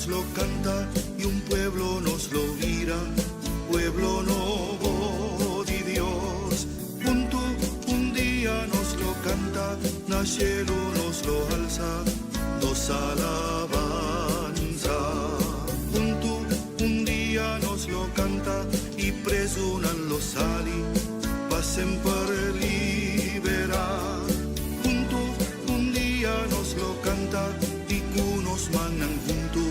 nos lo canta y un pueblo nos lo mira, pueblo nuevo de Dios. Junto un día nos lo canta, na cielo nos lo alza, nos alabanza. Junto un día nos lo canta y presunan los sali, pasen para liberar. Junto un día nos lo canta y cunos manan junto,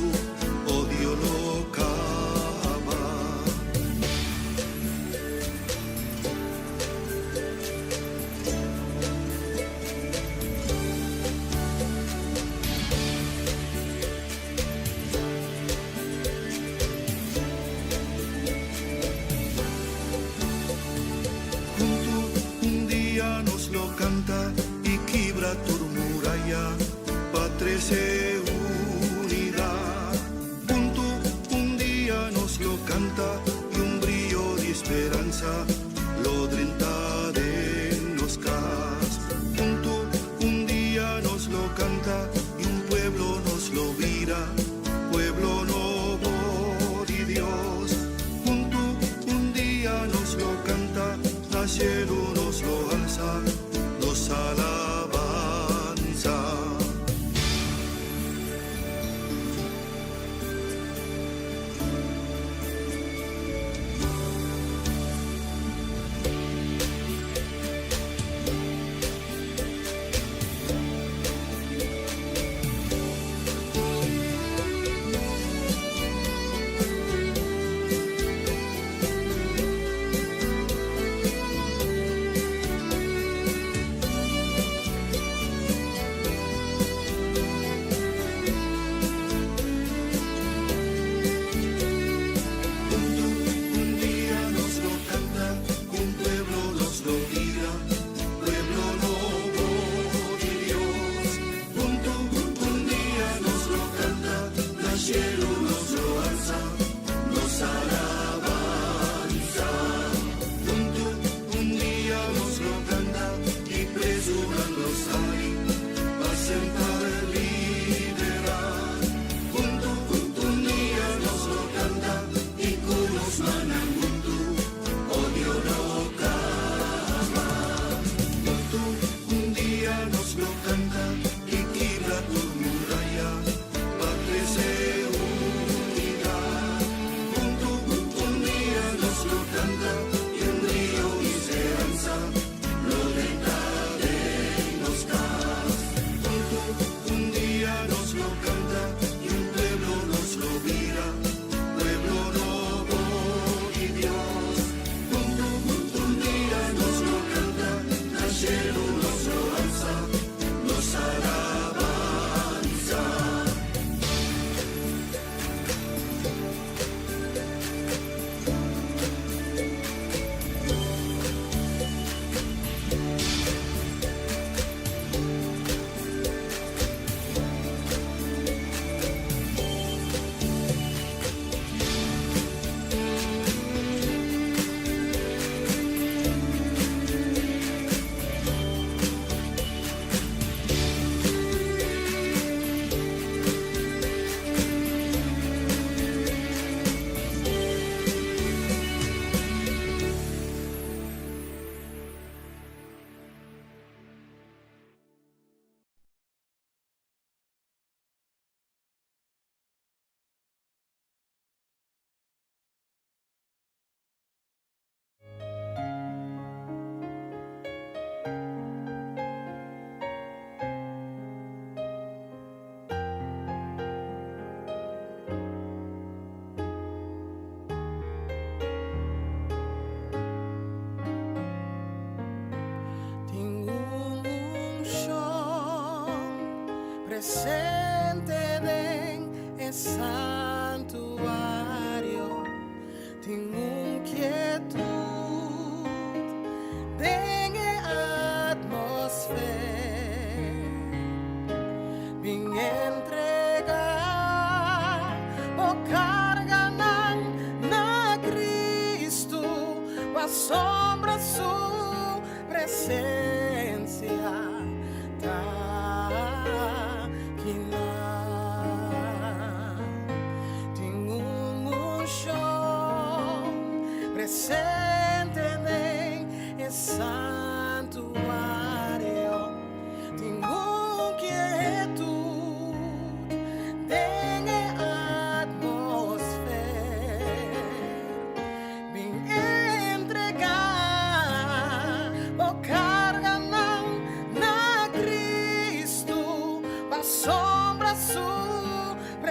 odio lo cava. Junto un día nos lo canta y quibra tu muralla, patrese unidad. Junto un día nos lo canta y un brillo de esperanza lo drenta de los cas. Junto un día nos lo canta y un pueblo nos lo vira, pueblo nuevo de Dios. Junto un día nos lo canta, al cielo nos lo alza, nos alabanza. Presente en santuario, tengo quietud en atmosfera, bien entregar o cargan na Cristo, a sombra su presencia.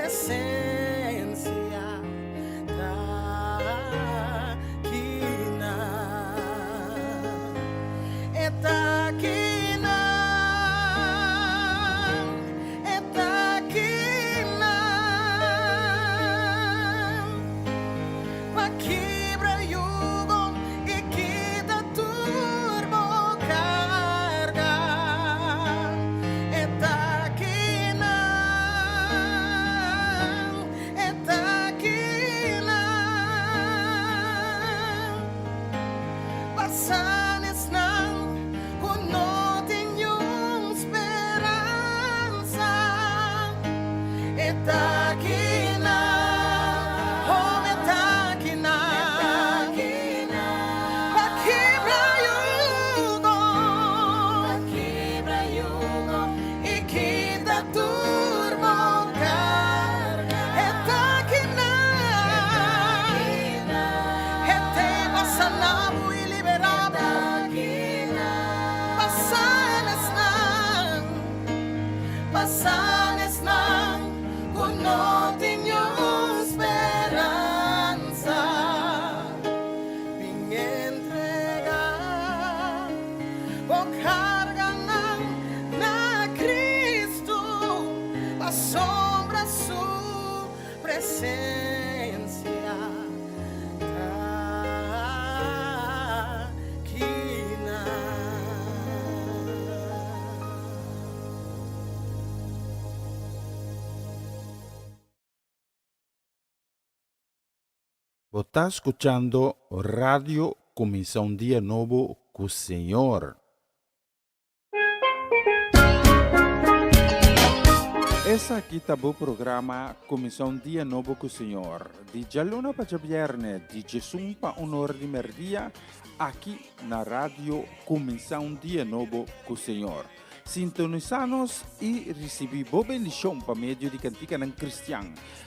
presencia taquina, taquina, taquina, pa quebra yugo y quita turbo carga, taquina, taquina, pasanes nang kuno tinyong esperanza, taquina, oh taquina, pa quebra yugo y quita turbo carga, taquina, te pasanabo y liberabo, pasanes nang kuno tinyong esperanza, pingentrega o carga na Cristo, asombra su presencia taquina. Vos está escuchando Radio Comienza un Día Nuevo con Señor. Essa aqui tá o programa Comienza un Día Nuevo con Señor. Di giallona para viernes, di Gesù pa un'ora di merdia, aqui na Radio Comienza un Día Nuevo con Señor. Sintonizanos e recebi boa bendição por meio de cantiga não cristã.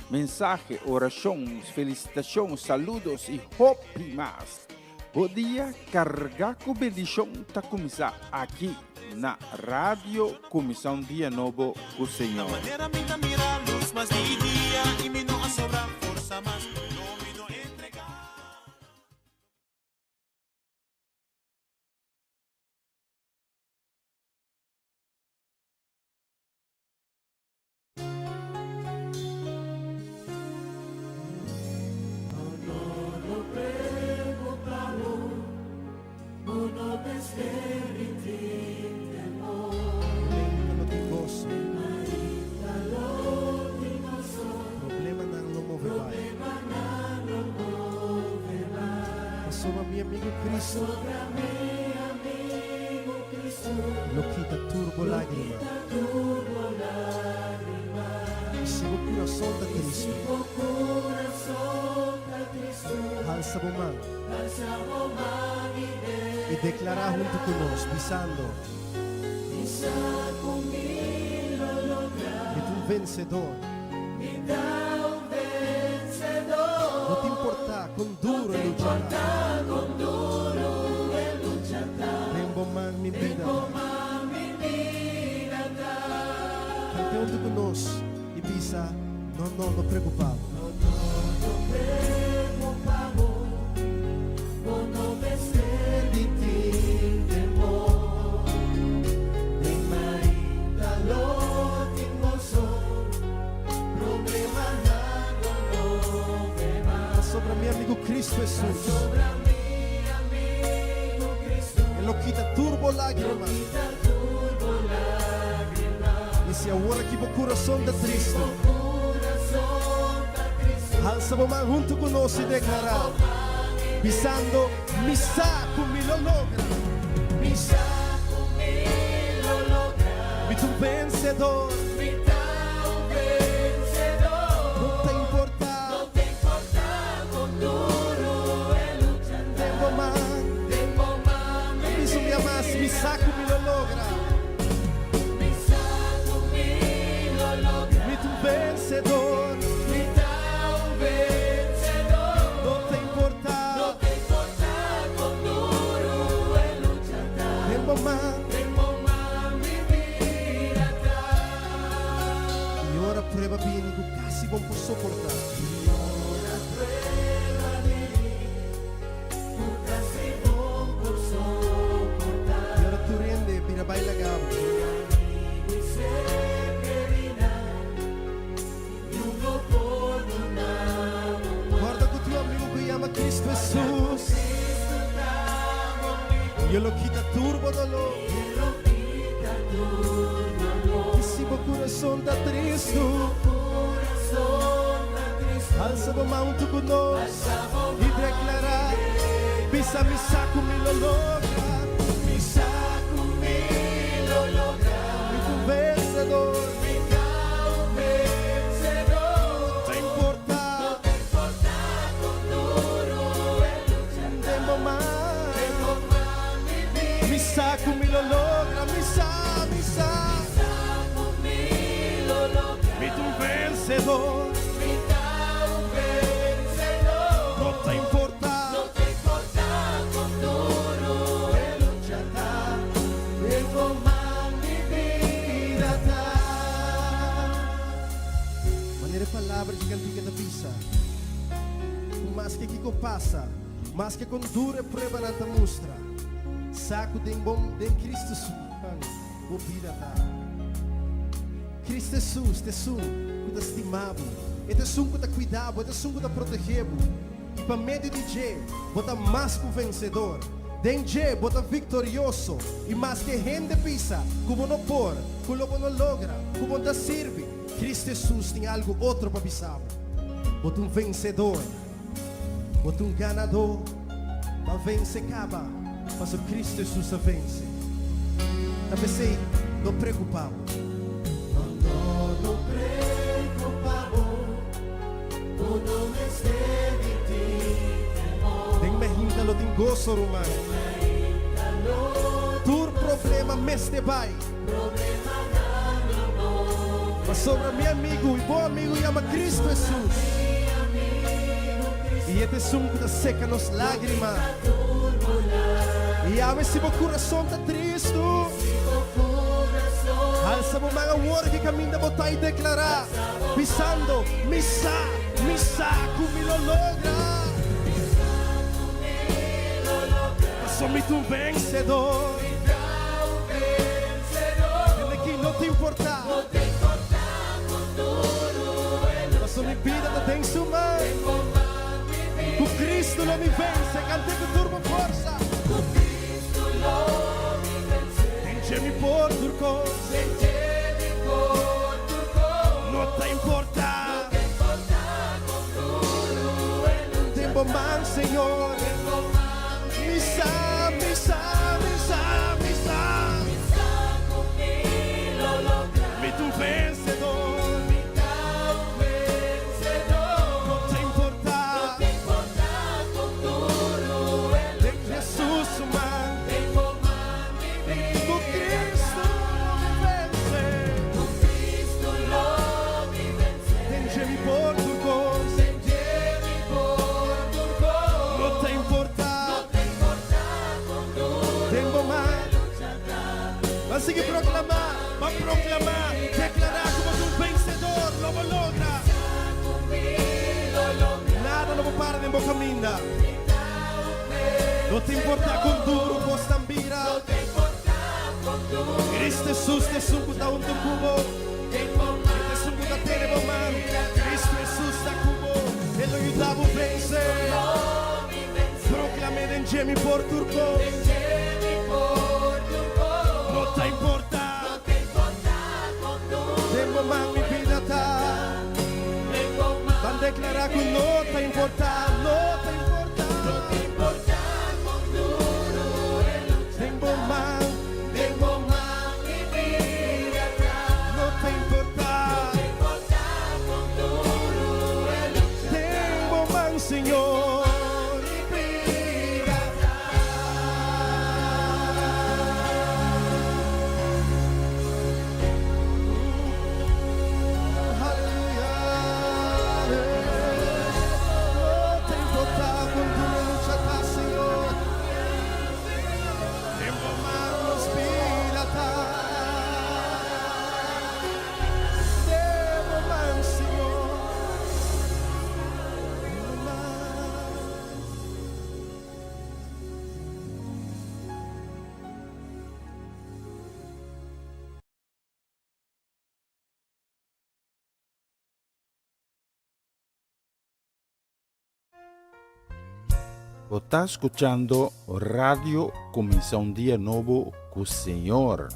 Mensagem, oração, felicitação, saludos e hope mais. Bom dia, carregar com bendição está começar aqui na Rádio Comissão Dia Novo com o Senhor. Lo quita turbo lágrima. Sigo coração da Cristo. Alza a mão e declara junto conosco, pisando. E tu vencedor. Não te importa com duro e luchar. Mi vida, cante junto conosco e pisa, não preocupado. Não vencer de ti temor, nem marita lo tingoso, problema não vema. Sobre meu amigo Cristo Jesus. Lo quita turbo lágrima. E se agora que o coração da triste, alça a mão junto conosco e declarar, pisando, missa comigo logra, mi tu vencedor, não te importa com duro e lucha, tempo mais. Mi sa comigo logra. Mi tu vencedor. Não te importa con duro e lucha. Tempo más mi vida. E ora prueba viene que casi vamos a soportar. Y ahora tú rende, mira, baila gabo. Guarda con tu amigo que llama Cristo Jesús. Y lo quita turbo dolor. Y si tu corazón está triste, alza a mão tu conosco e declarar: pisa mi saco, mi lo logra. Mi saco, mi lo logra. Mi tu vencedor. No te importa con duro tempo más. Mi saco, mi lo logra. Mi saco, mi lo logra. Mi tu vencedor. No te importa con duro e luchata, tengo más mi vida ta. Manera palavras de cantiga da pisa. Mas que Kiko passa, mas que com dura prueba na ta mostra. Saco den bom den Cristo o vida ta. Cristo Jesus, te sum, que te estimavo, e te sum que te cuidava, e te sum que te protegeva. E para meio de Deus, bota mais que o vencedor. Denje, bota vitorioso. E mais que gente pisa, como não por, como não logra, como não serve. Cristo Jesus tem algo outro para pisar. Bota vencedor, bota ganador. Para vencer acaba, mas o Cristo Jesus a vence. Talvez sei, não preocupado. Não preocupado, por não estar de ti. Tem mehintalo, tem gozo rumano. Tur problema meste vai. Mas sobre meu amigo e bom amigo chama Cristo Jesus. E este som que seca nos lágrimas. E a veces o coração está triste. Alza mo mga word que caminha botar e declarar, pisando, misa, como me lo logra. Soy tu vencedor. Dile que no te importa. Mas mi vida te tem su mano. O Cristo lo me vence, cante con turbo forza. Enche-me por turcos. No te importa tempo más, Señor. Misa. Mi tu vencedor. No te importa de Jesús, man. Tu Cristo me vence. Enche-me por turcos. No te importa tempo mais. Mas sigue proclamar, va proclamar, declarar como tu vencedor, lo logra. Nada lo para de boca minda. No te importa con duro vos tambira. Cristo Jesus te sucuta un cubo. Te sucuta tere boman. Cristo Jesus ta cubo. Él lo ayudaba a vencer. Proclamé de Njemi por turco. No te importa. Tengo más mi vida ta. Van a declarar que no te importa. No te importa. Tengo más mi vida ta. No te importa. Tengo más, Señor. No te Está escuchando Radio Comienza un Día Nuevo con el Señor.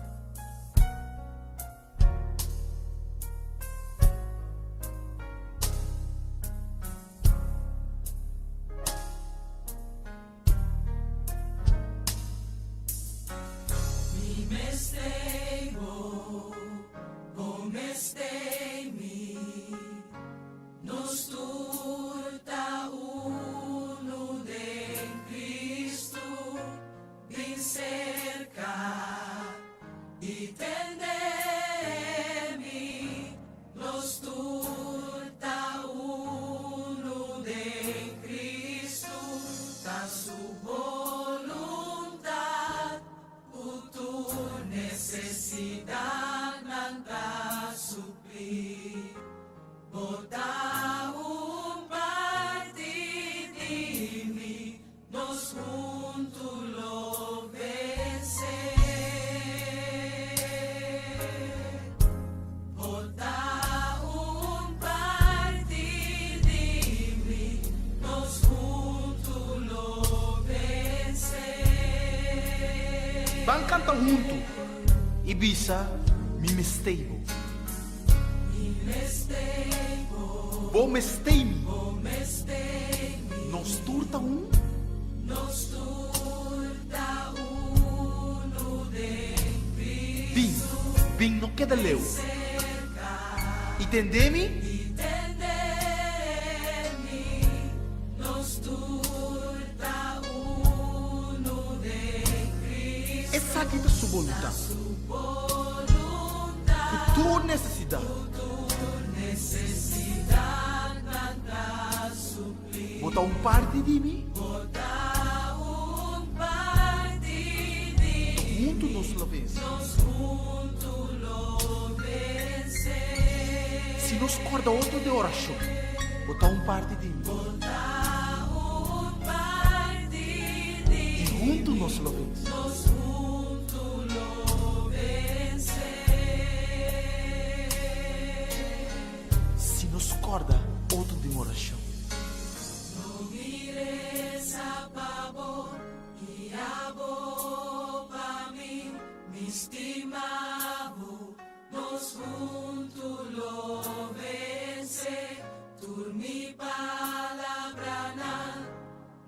Van cantar junto. Ibiza, mi mesteibo. Bo mesteimi. Nos turta um. Vim, não queda leu. Entendemi? Essa aqui é a sua vontade. Que tua necessidade. Botar parte de mim. Junto nos lo vence. Se nos corda outro de oração, botar parte de mim. E junto nos lo vence. Se nos corda outro de oração. Estimavo, nos junto lo vence, turmi palabra na,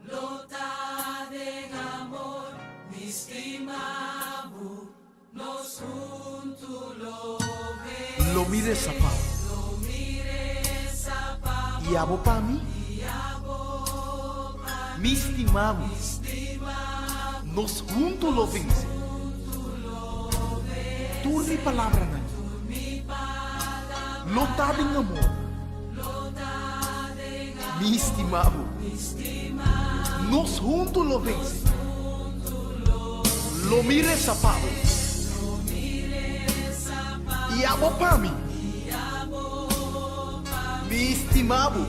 lota de amor, mi estimavo, nos junto lo vence. Lo mire sapao. E abo para mim. Mi estimavo, nos junto lo vence. Turmi palavra na. Lotado em amor. Mi estimavo. Nos junto lo vence. Lo mire sapado. E amo para mim. Mi estimavo.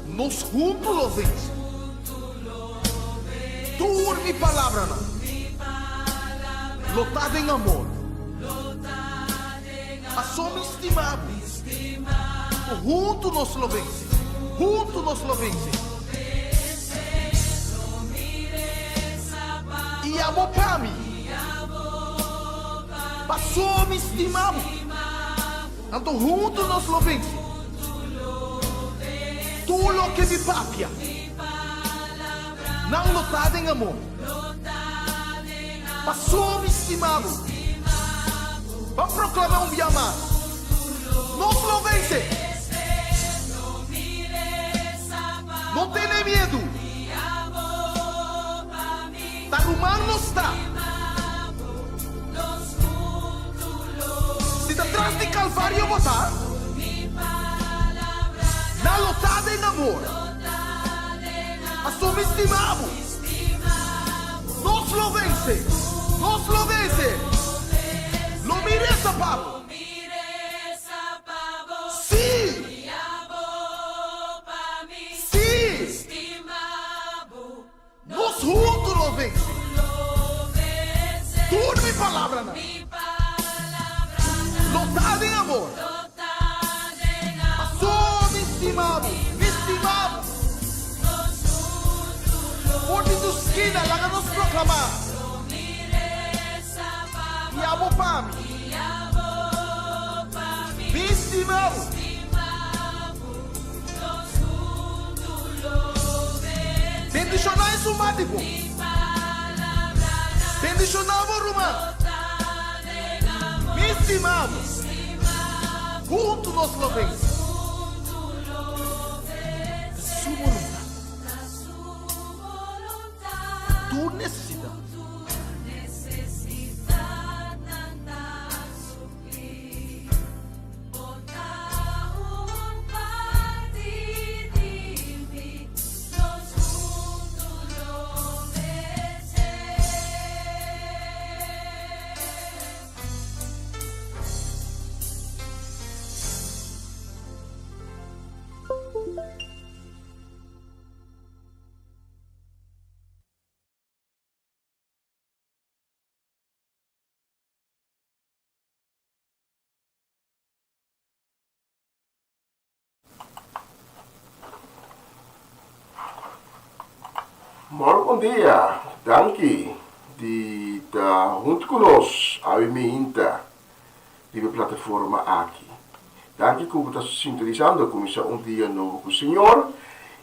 Nos junto lo vence. Turmi palavra na. Lotado em amor. A soma estimado. Junto nos lo vence. Junto nos lo vence. E amo para mim. Passou me estimado. Então junto nos lo vence. Tu lo que me papia. Não lotado em amor. Passou-me estimado. Vamos proclamar dia mais. Nos lo vence. Não tenha medo. Está arrumando, não está. Se está atrás de Calvário botar. Na lotada em amor. Passou-me estimado. Nos lo vence. Nos lo vence. Lo mire sapavo. Sí. Sí. Nos juntos lo vence. Tudo mi palavra. Lotado em amor. Passou me estimado. Me estimado. amor de tus esquinas, háganos proclamar. Y amo para mí. Estimamos. Bendicionais o mádico. Bendicionamos o romano. Me estimamos. Juntos nos louvemos. Su voluntad. Tu necesidad. Bom dia, danke de estar junto conosco, a emenda de plataforma aqui. Danke que você está sintonizando com um dia novo com o Senhor.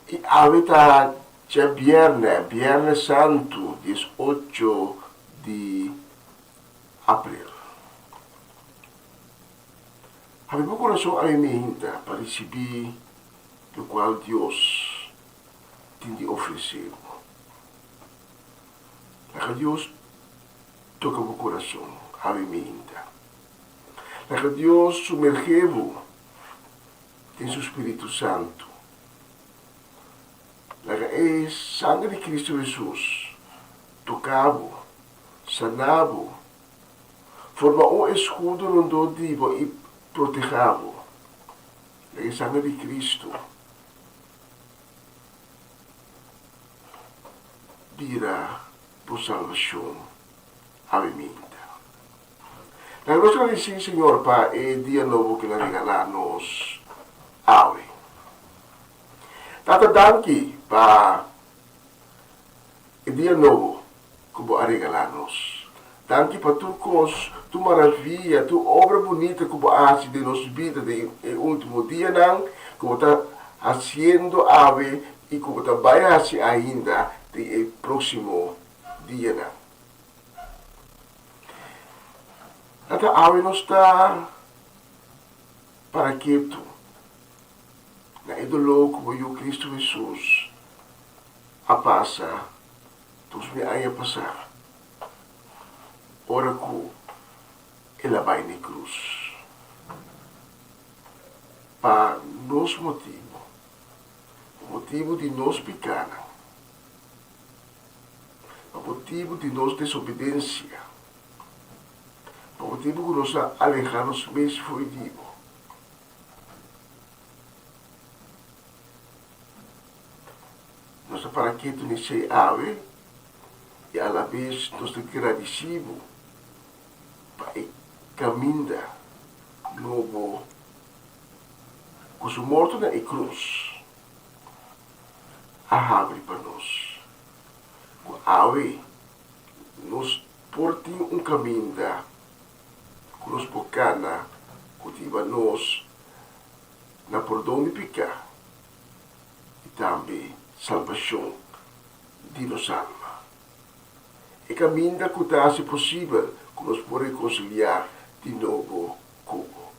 E a está Viernes Santo, 18 de abril. Abre meu coração a emenda para receber o qual Deus tem de oferecer. Laga Deus toca o coração, a emenda. Laga Deus sumerge-o em seu Espírito Santo. Laga é sangue de Cristo Jesus, tocavo, sanavo, forma um escudo rondodivo e protegavo. Laga é sangue de Cristo. Vira por salvação a emenda. Nós agradecemos, Senhor, para o dia novo que nos regalar-nos hoje. Tata danke para o dia novo que você regalar-nos. Danke para tu maravilha, tu obra bonita que você faz de nossa vida no último dia, que você está fazendo hoje e que você vai fazer ainda no próximo dia. Até hoje nós está para quieto. Na idolo como o Cristo Jesus a passa, todos me a passar. Ora que ela vai na cruz. Para nosso motivo, o motivo de nós pecar. Por motivo de nossa desobediência, por motivo que nós alejarmos mesmo foi vivo. Nós para que tu nesse ave e à vez nós agradecemos para caminhar novo com o morto na cruz a abre para nós. Ave nos porti caminho que nos bocana cultiva nós na perdão de pecar e também salvação de nossa alma. E caminho que está se possível que nos pode reconciliar de novo com o.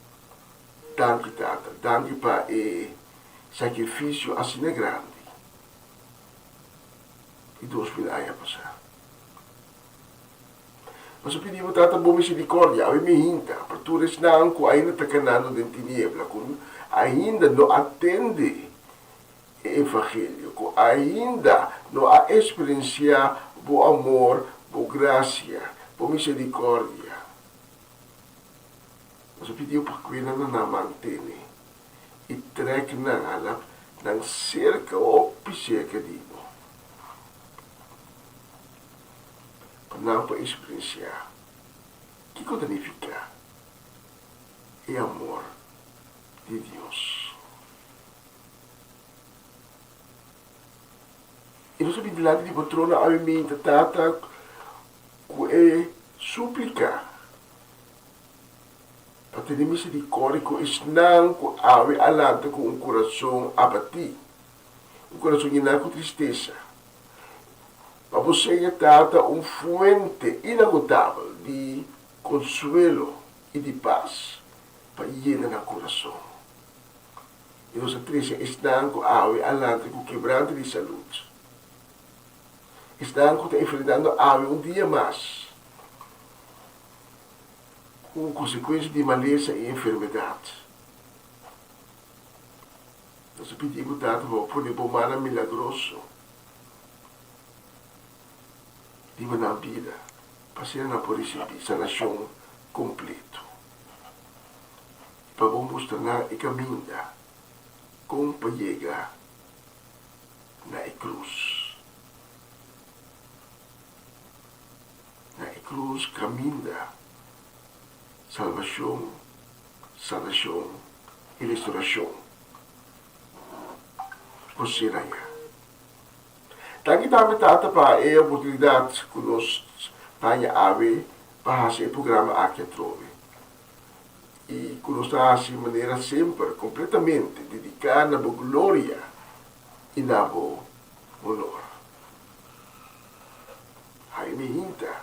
Danke, Tata. Danke para o sacrifício assim grande. E Deus me dá a passar. Mas eu pedi tanta boa misericórdia, a me hinta, para tu não que ainda está canando de tiniebla, que ainda não atende o Evangelho, que ainda não há experiência do amor, do graça, do misericórdia. Mas eu pedi para que não mantene e treque na cerca ou cerca de não para experienciar o que significa o amor de Deus. E non sapete là di patrona a mente tata che supplica. Perché di misi di corico e snanco ave alante con un coração abatido. Un coração lleno con tristeza. Ma você tata un fuente inagotável de consuelo e de paz para llenar el corazón. Y los actrices están adelante con quebranto de salud. Están enfrentando un día más con consecuencias de maleza y enfermedad. Nós pedimos tanto por o pomada milagroso de uma vida para ser na por receber sanação completo. Para mostrar e caminho como para chegar na cruz. Na cruz caminha salvação, sanação e restauração. Você raia. Tangi dami tata pa a oportunidade conosco tanya ave para fazer o programa aqui trove. E conosco de maneira sempre completamente dedicada na glória e na honor. Aí me hinta,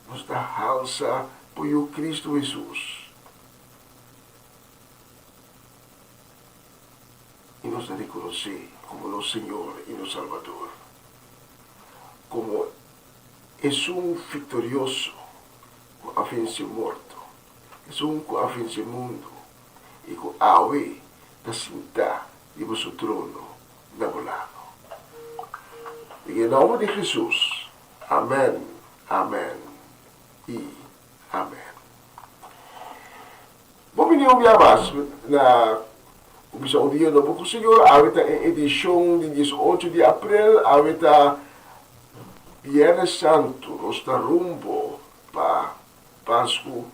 nos dá halsa por o Cristo Jesus. E nos reconhecer como nosso Senhor e nosso Salvador. Como é vitorioso que ha vencido morto. É que ha vencido o mundo. E que ave da cinta de vosso trono na volado. Em nome de Jesus. Amém, amém e amém. Vamos venir na Comissão Dia Novo com o Senhor, a edição de 18 de abril, a Viernes Santo, nós está rumbo para Páscoa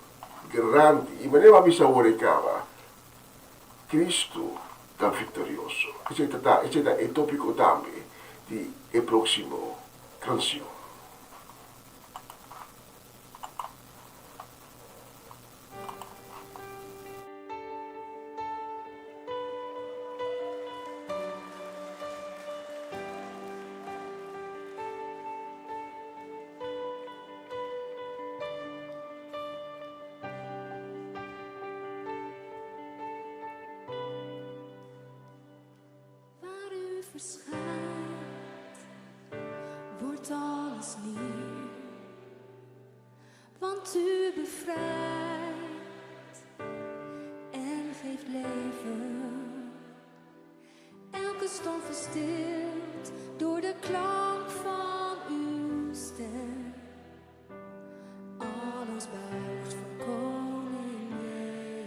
grande. E maneira a saboreava, Cristo está vitorioso. Esse é o tópico também de próximo canção. Verschijnt, wordt alles nieuw, want u bevrijdt en geeft leven. Elke storm verstilt door de klank van uw stem. Alles buigt voor Koning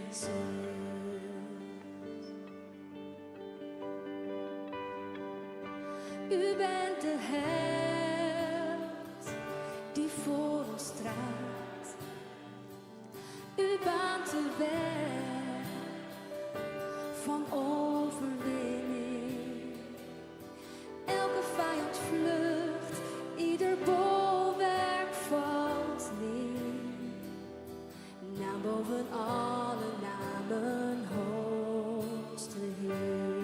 Jezus. U bent de held die voor ons strijdt. U baant de weg van overwinning. Elke vijand vlucht, ieder bolwerk valt neer. Naam boven alle namen, hoogste Heer.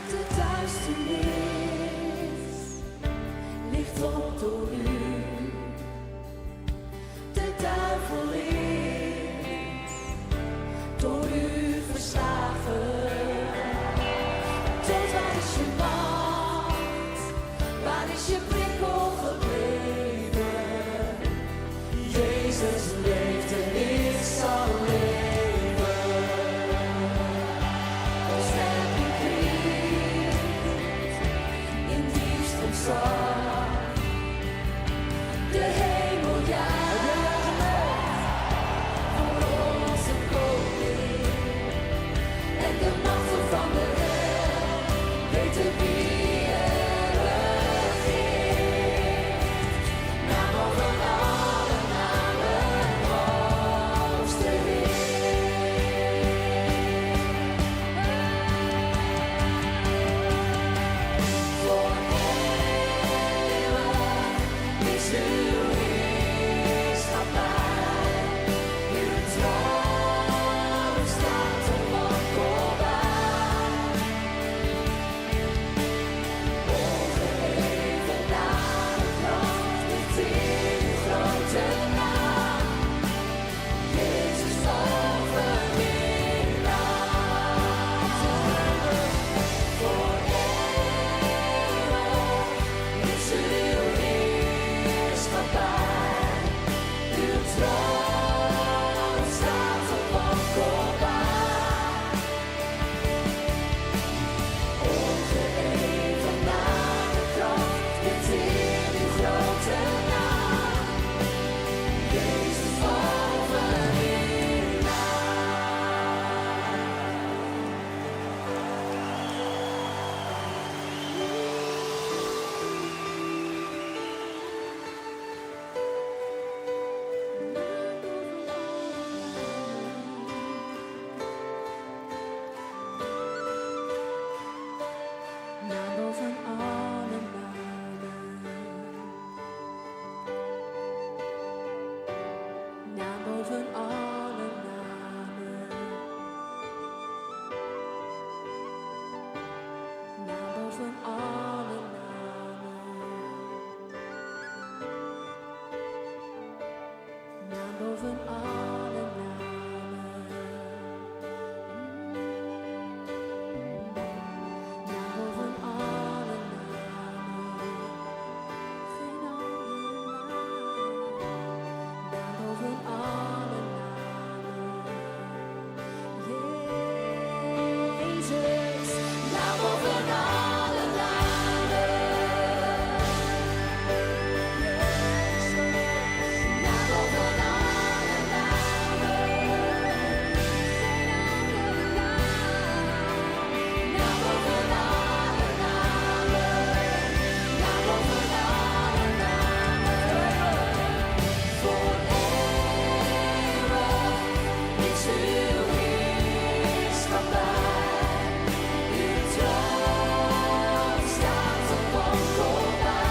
De duisternis ligt op door u. De duivel is door u verslagen. Dus waar is je macht? Waar is je prikkel gebleven? Jezus leeft en ik zal leven. boven alle naam boven alle namen, geen andere naam boven alle namen. Jezus, naam boven alle namen. Naam boven alle namen, geen andere naam. Naam boven alle namen, naam boven alle namen. Voor eeuwig is uw heerschappij. Uw troon staat op onkoopbaar.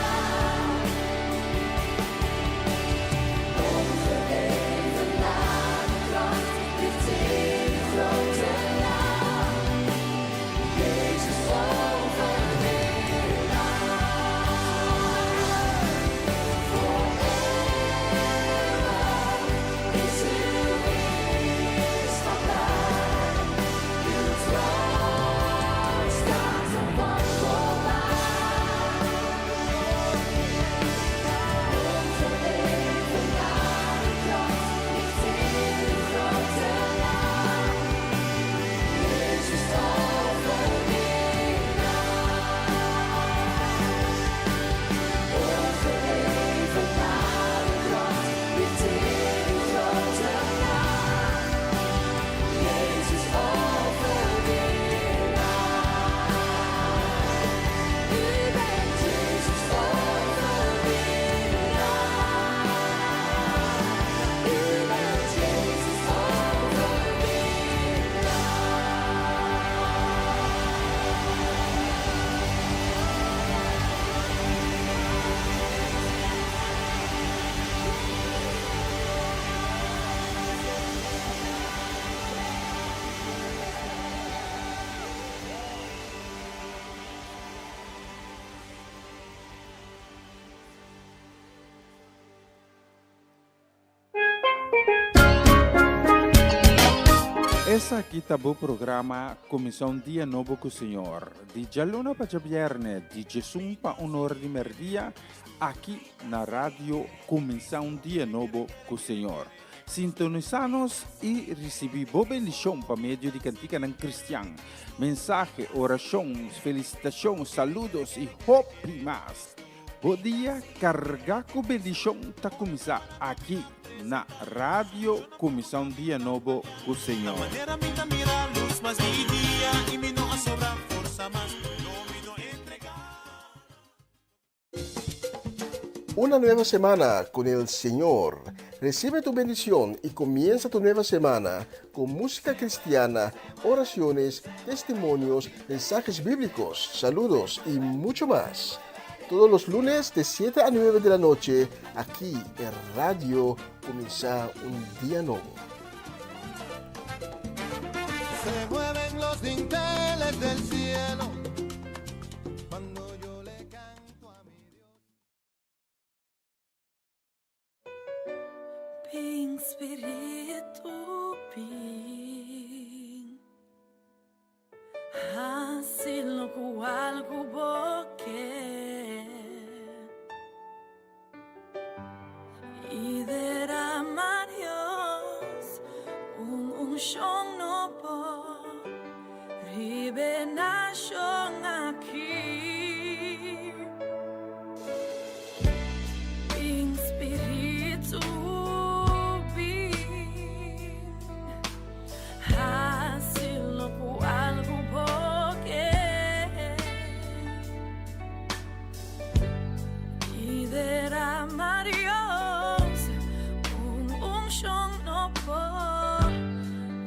Onverheven naar de kracht, ligt in uw grote naam. Jezus overwinnaar. Voor eeuwig is uw heerschappij. Uw troon staat op onkoopbaar. Onverheven naar de kracht, ligt in uw grote naam. Jezus overwinnaar. Onverheven naar de kracht, ligt in uw grote naam. Jezus overwinnaar. U bent Jezus overwinnaar. U bent Jezus Essa aqui tá o programa Comissão Dia Novo com o Senhor. De Jalona para Jabierne, de Jesus para Honor de Merdia, aqui na rádio Comissão Dia Novo com o Senhor. Sintonizanos e recebi boa bendição para meio de cantiga não cristã. Mensagem, orações, felicitações, saludos e hope mais. Bom dia, carregar com bendição tá começar aqui na rádio Comissão Dia Novo com o Senhor. Manera minta mira luz, mas mi dia y mi no sobra fuerza más, no me do entregar. Una nueva semana con el Señor. Recibe tu bendición y comienza tu nueva semana con música cristiana, oraciones, testimonios, mensajes bíblicos, saludos y mucho más. Todos los lunes de 7 a 9 de la noche, aquí en Radio Comienza un Día Nuevo. Se mueven los dinteles del cielo cuando yo le canto a mi Dios. Ping Spiritu Ping, hasil ko algo boke. Y derramar Dios un unción no por ribenación aquí. Ping Spiritu Ping, hasil ko algo boke. Y derramar Dios no por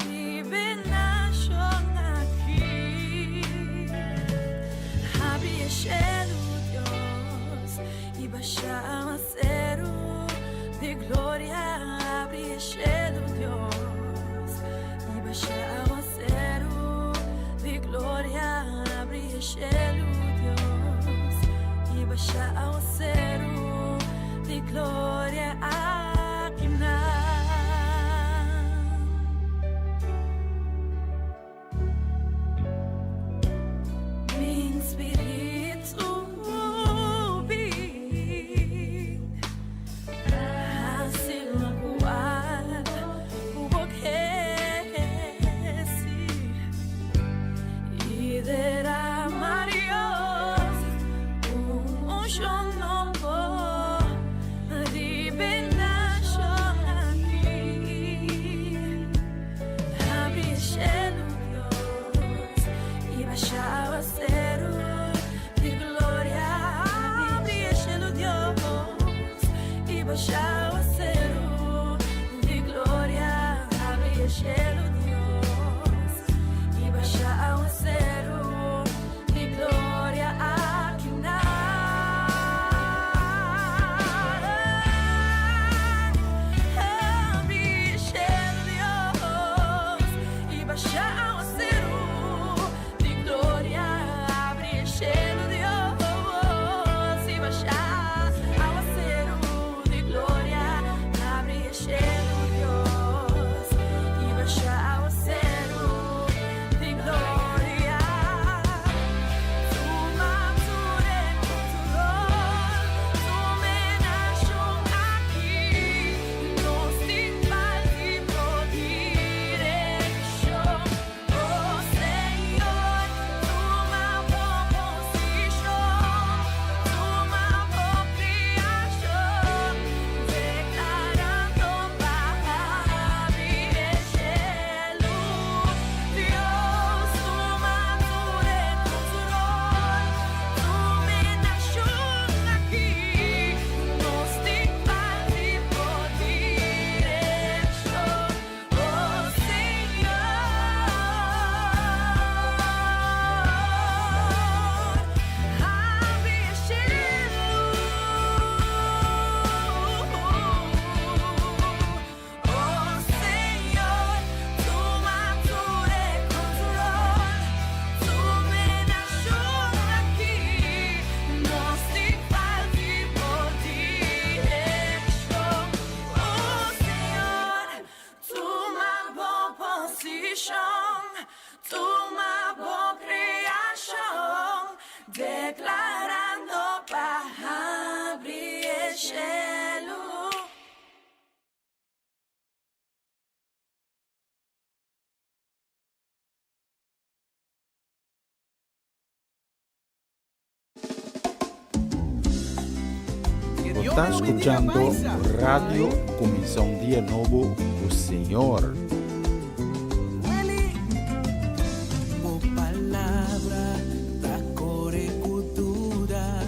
divination aquí. Había sido Dios y bajaba cero de gloria. Habría sido Dios y bajaba cero de gloria. Habría sido Dios y bajaba cero de gloria. Aquí nada. baixar o acero de glória, abre o cielo, Dios, e baixar o acero de glória aqui na abre o cielo, Dios, e baixar o acero de glória, abre o cielo, Dios, e baixar ao acero de glória, abre o cielo, Dios, e baixar ao acero de glória. Tu mature control, tu menachon aqui, nos te faz por direção. Oh Senhor, toma boa posição, toma boa criação, declarando para abrir o cielo. Deus, tu mature control, tu menachon aqui, nos te faz por direção. Oh Senhor, abre o cielo. Oh Senhor, tu mature control, tu menachon aqui, nos te faz por direção. Oh Senhor, toma boa posição, toma boa criação, declarando para abrir o cielo. Está escuchando Radio Comisión Día Novo, o Senhor. O palavra da cor e cultura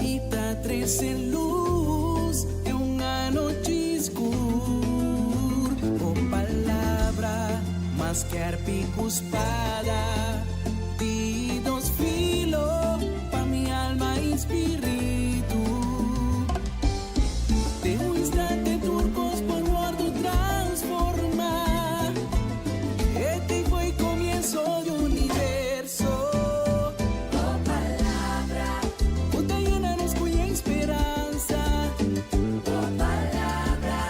e da três em luz é noite escura. O palavra mais que arpico espada de dos filos para minha alma e espírito. De um instante turcos por guardo transformar. Este foi comienzo de universo. Oh palavra, Puta llena-nos cuya esperanza. oh palavra,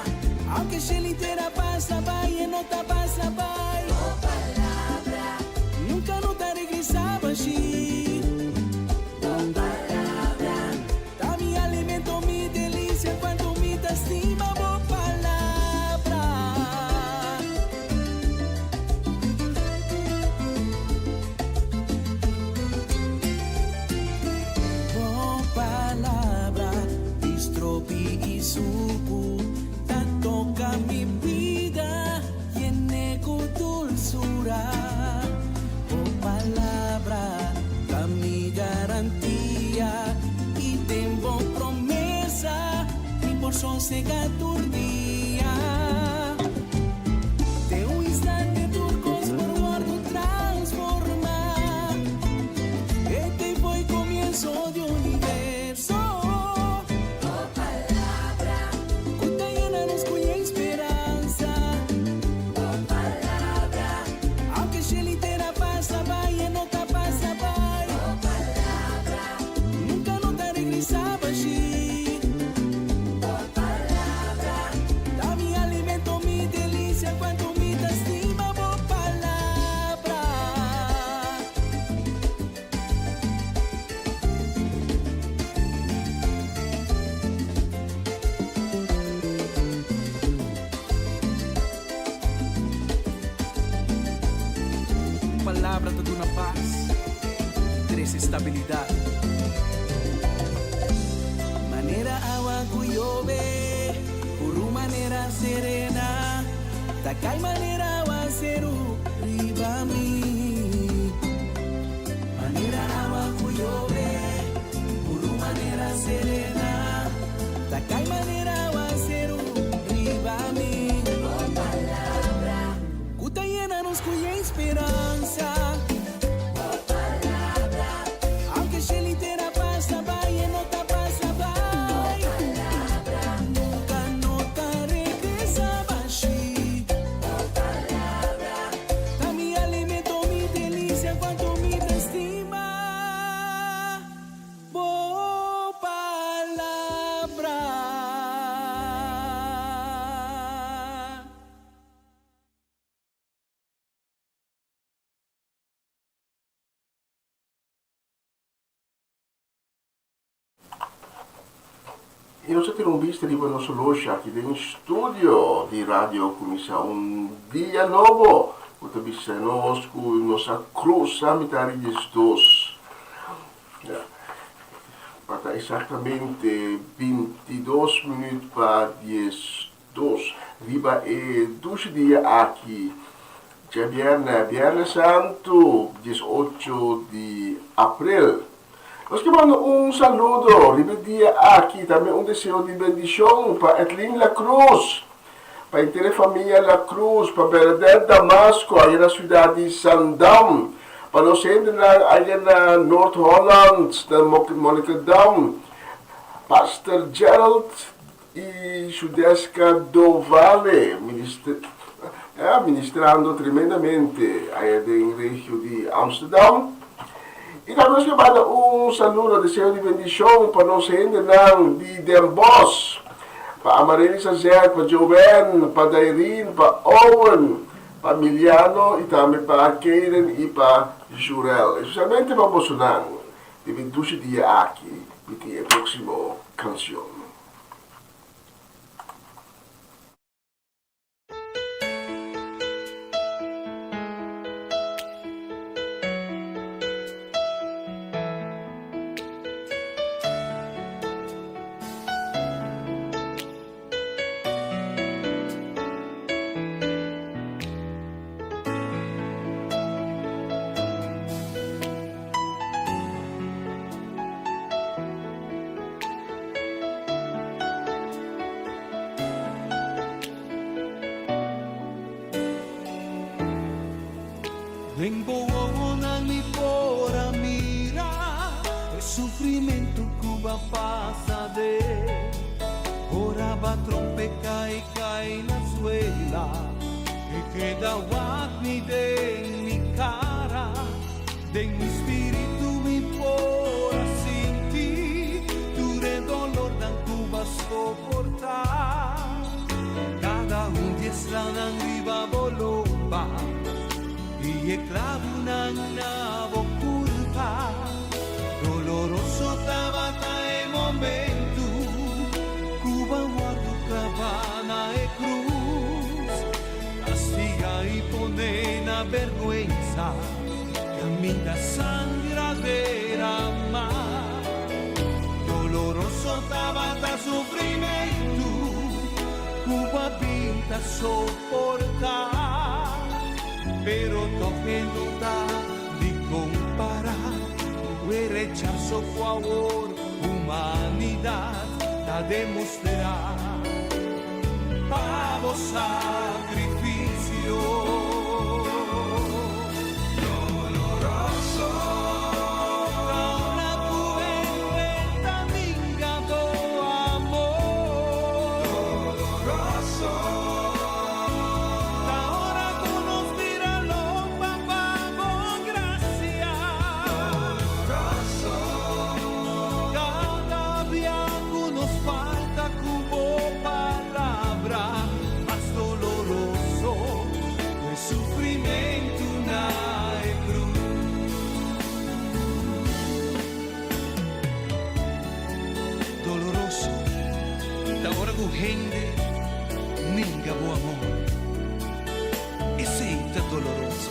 Aunque se inteira passa, vai e não tá passa, vai. oh palavra, Nunca não tá regressava assim. oh palavra, Tá me alimento, me delícia quando me dá estima, boa palavra. Boa palavra, estrope e suco, tá toca mi vida e nego dulzura. Boa palavra, da mi garantia e tem bom promessa e por sossegar dia. De um instante turcos por guardo transformar. Este foi comienzo de universo. oh palavra, Cuta llena-nos cuya esperanza. oh palavra, Aunque se inteira passa, vai e não tá passa, vai. oh palavra, Nunca não tá regressava assim. oh palavra, Dá me alimento, me delícia quando me dá estima, boa palavra. Palavra te dá paz, traz estabilidade. Maneira água cuiove, por uma maneira serena, da cai maneira água seru riba mi. Maneira água cuiove, por uma maneira serena, da cai maneira água seru E nós temos visto de nosso loja aqui no estúdio de rádio Comissão Dia Novo. Muito bem, nós com nossa cruz sanitária de Jesus. Para exatamente 22 minutos para 10:02. Riba e 12 dias aqui. Já Viernes Santo, 18 de abril. Nós queremos saludo, riba dia aqui, também deseo de bendição para Etlin La Cruz, para a inteira família La Cruz, para Bernadette Damasco, aí na cidade de Sandam, para nós aí na North Holland, na Monica Dam, Pastor Gerald e Sudesca do Vale, ministrando tremendamente aí na região de Amsterdam. E nós queremos saludo, desejo de bendição para nós de Den Bosch, para Amarelisa Zé, para Joven, para Dairin, para Owen, para Miliano e também para Karen e para Jurel. Especialmente para Bolsonaro, de 12 dias aqui, e a próxima canção. Vengo mi por a mirar el sufrimiento Cuba pasa de ora va trompe cae la suela que queda guagni de mi cara de mi espíritu mi por sentir dure dolor dan Cuba soportar cada un día estradan arriba volomba y clavo una culpa doloroso tabata e momento Cuba guardo cabana e cruz castiga y pone na vergüenza camina sangradera mar doloroso tabata sufrimiento Cuba pinta soportar pero tocando da de comparar el rechazo por humanidad la demostrar pavo sacrificio doloroso la cruenta minga do amor doloroso gente, ninga bo amor. Ese está doloroso.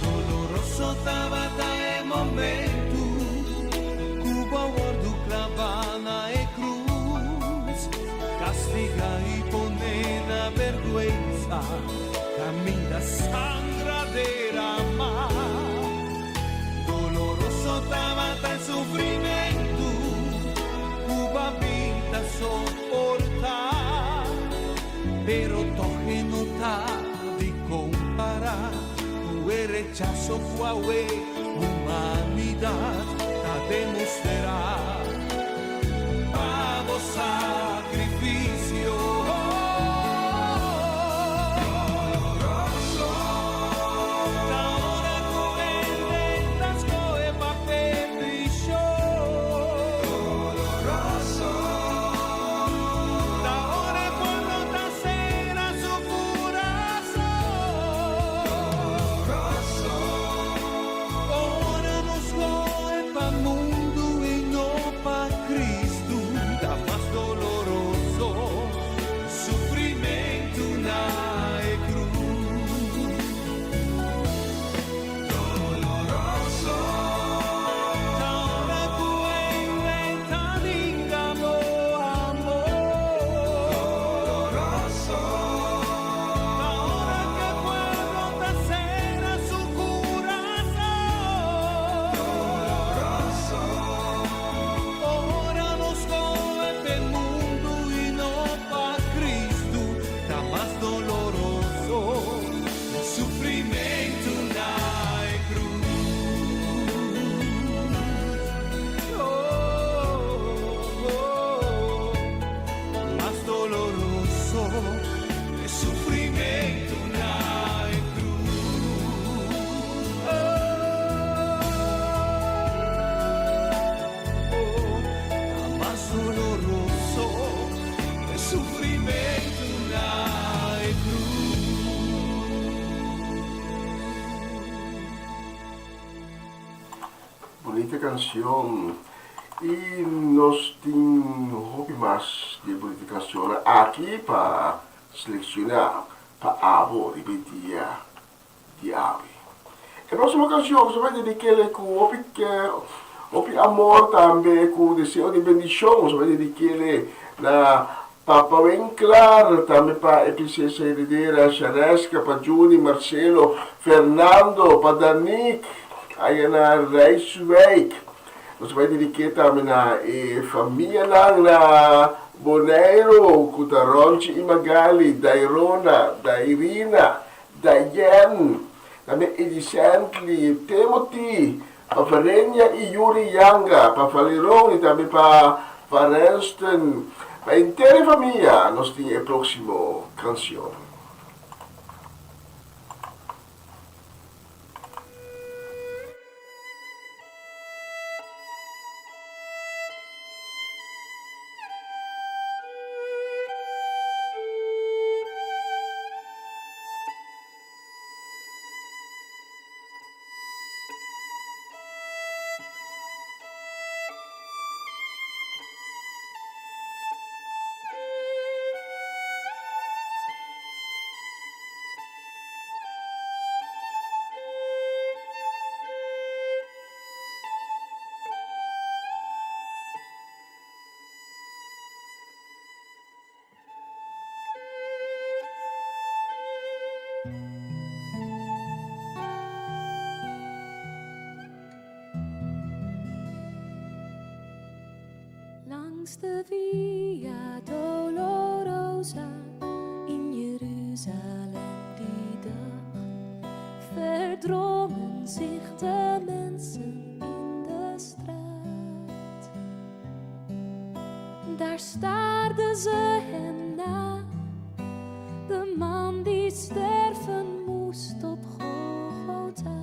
Doloroso tabata e momento, Cuba guardo clavana e cruz, castiga y pone na vergüenza, camina sangradera mar. Doloroso tabata e sufrimiento, Cuba pinta soportar, pero toque no está de comparar, el rechazo fue humanidad, a demostrar, pago sacrificio. Mundo y no canción y nos tin hobby más de bonita canción aquí para seleccionar para abo de dia de ave. A próxima canção você vai dedicar com o amor também, com o desejo de bendição, você vai dedicar na Papa Winkler, também para a princesa herdeira Charesca, para Judy, Marcelo, Fernando, para Danik, aí na Rijswijk. Você vai dedicar também na família na Boneiro, Cutaronchi e Magali, da Irona, da Irina, da Yen, também Edicentli, Timothy, para Varenya e Yuri Yanga, para Valeron e também para Varensten. Para a inteira família, nós temos a próxima canção. Langs de Via Dolorosa in Jeruzalem die dag verdrongen zich de mensen in de straat. Daar staarden ze hem na, de man die sterven moest op Golgotha.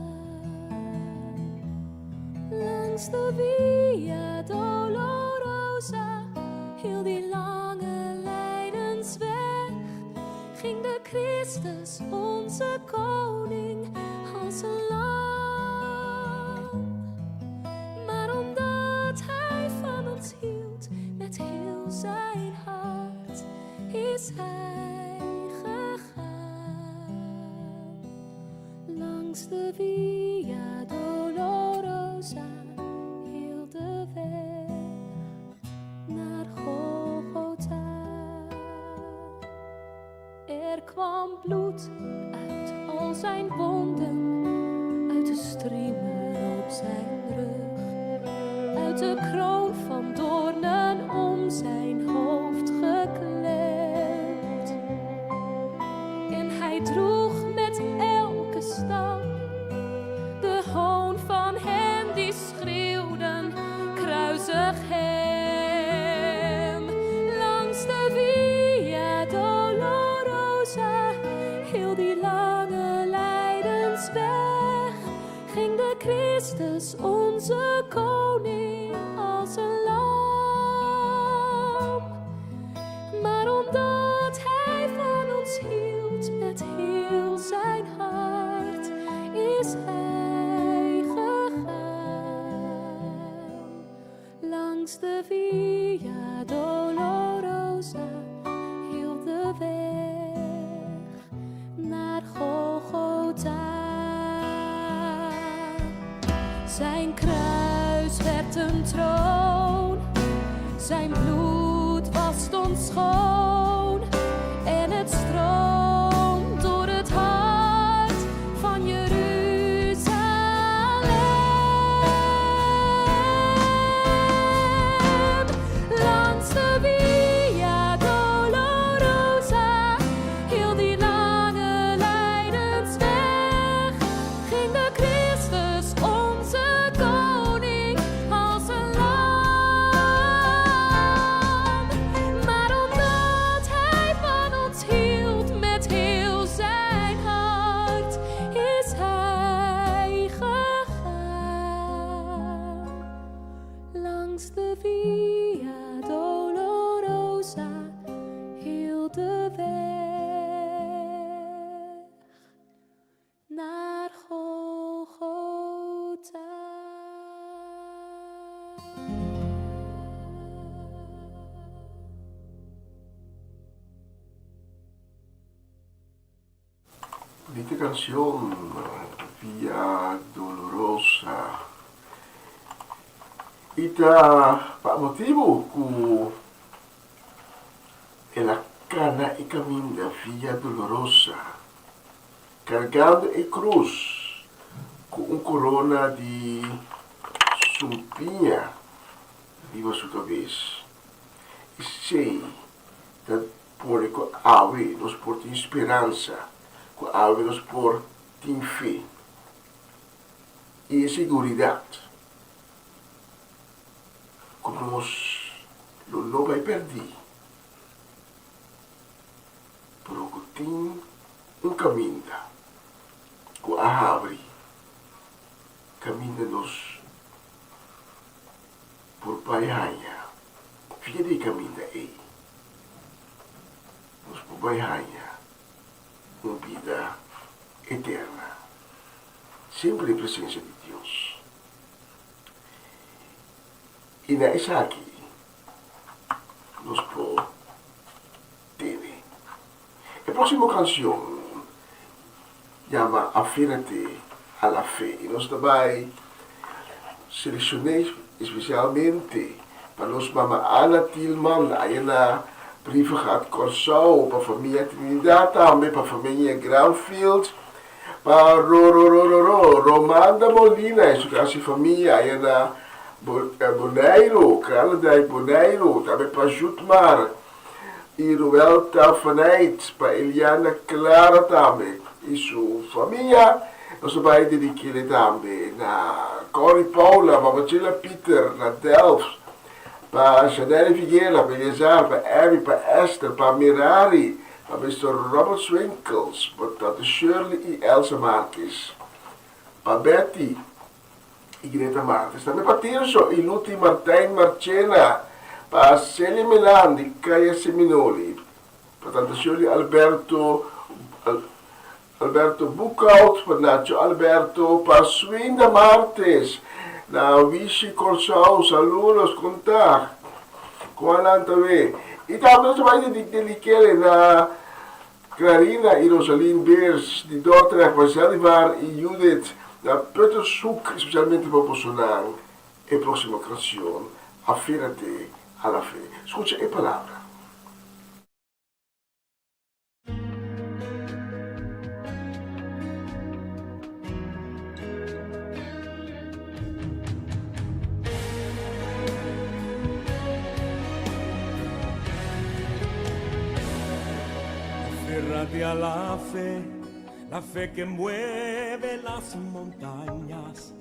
Langs de Via Dolorosa, heel die lange lijdensweg, ging de Christus, onze koning, als een lam. Maar omdat hij van ons hield, met heel zijn hart, is hij gegaan. Langs de Via Dolorosa, heel de weg naar Golgotha. Er kwam bloed uit al zijn wonden, uit de striemen op zijn rug, uit de kroon van doornen om zijn hoofd geklemd. En hij droeg met elke stap de hoon van hen die schreeuwden, kruisig hem. Langs de Via Dolorosa, heel die lange lijdensweg, ging de Christus, onze koning, als een lam. Maar omdat hij van ons hield, met heel zijn hart, is hij gegaan. Langs de Via Dolorosa, heel de weg naar Golgotha. Zijn kruis werd een troon, zijn bloed was ons schoon, en het stroomt door het hart van Jeruzalem. Langs de Via Dolorosa, heel die lange lijdensweg, ging de Christus, onze koning, als een lam. Maar omdat Esta canción, Via Dolorosa, ita pa motivo ku ela cana e caminha Via Dolorosa, carregando a cruz com corona de sumpinha viva sua cabeça. E sei que por com ave nos por ter esperança, com ave nos por ter fé e seguridade. Como nós não vai perder, porque tem caminho com a árvore, caminha-nos por Pai Rainha, filha de caminho aí, nos por Pai Rainha, uma vida eterna, sempre em presença de Deus. E nessa aqui, nos por TV. A próxima canção chama Afina-te alla Fé. E nós também selecionei especialmente para nós mama Ana Tilman, aí na Privagat Corsau, para a família Trinidad, também para a família Granfield, para Romanda Molina, isso que é a família, aí na Boneiro, Canadá e Boneiro, também para Jutmar, e Ruelta Faneit, para Eliana Clara também, e sua família, nós vamos dedicar também na Corey Paula, para Marcela Peter, na Delft, para Janelle Figueira, para Eliezer, para Abby, para Esther, para Mirari, para Mr. Robert Swinkels, para Tante Shirley e Elsa Marques, para Betty e Greta Marques, também para Tirso e Luti Martin Marchena, para Celia Milan e Caia Seminoli, para Tante Shirley Alberto Bucaut, para Nacho Alberto, para Swinda Martes, na Vichy Corsau, saludos, contar, com a Lantave. E também nós vamos dedicar na Clarina e Rosalind Beers, de Dordrecht, para Zelivar e Judith, na Peter Soek, especialmente para posicionar a próxima canção, Afina-te alla Fé. Escute a palavra. Aférrate a la fe que mueve las montañas,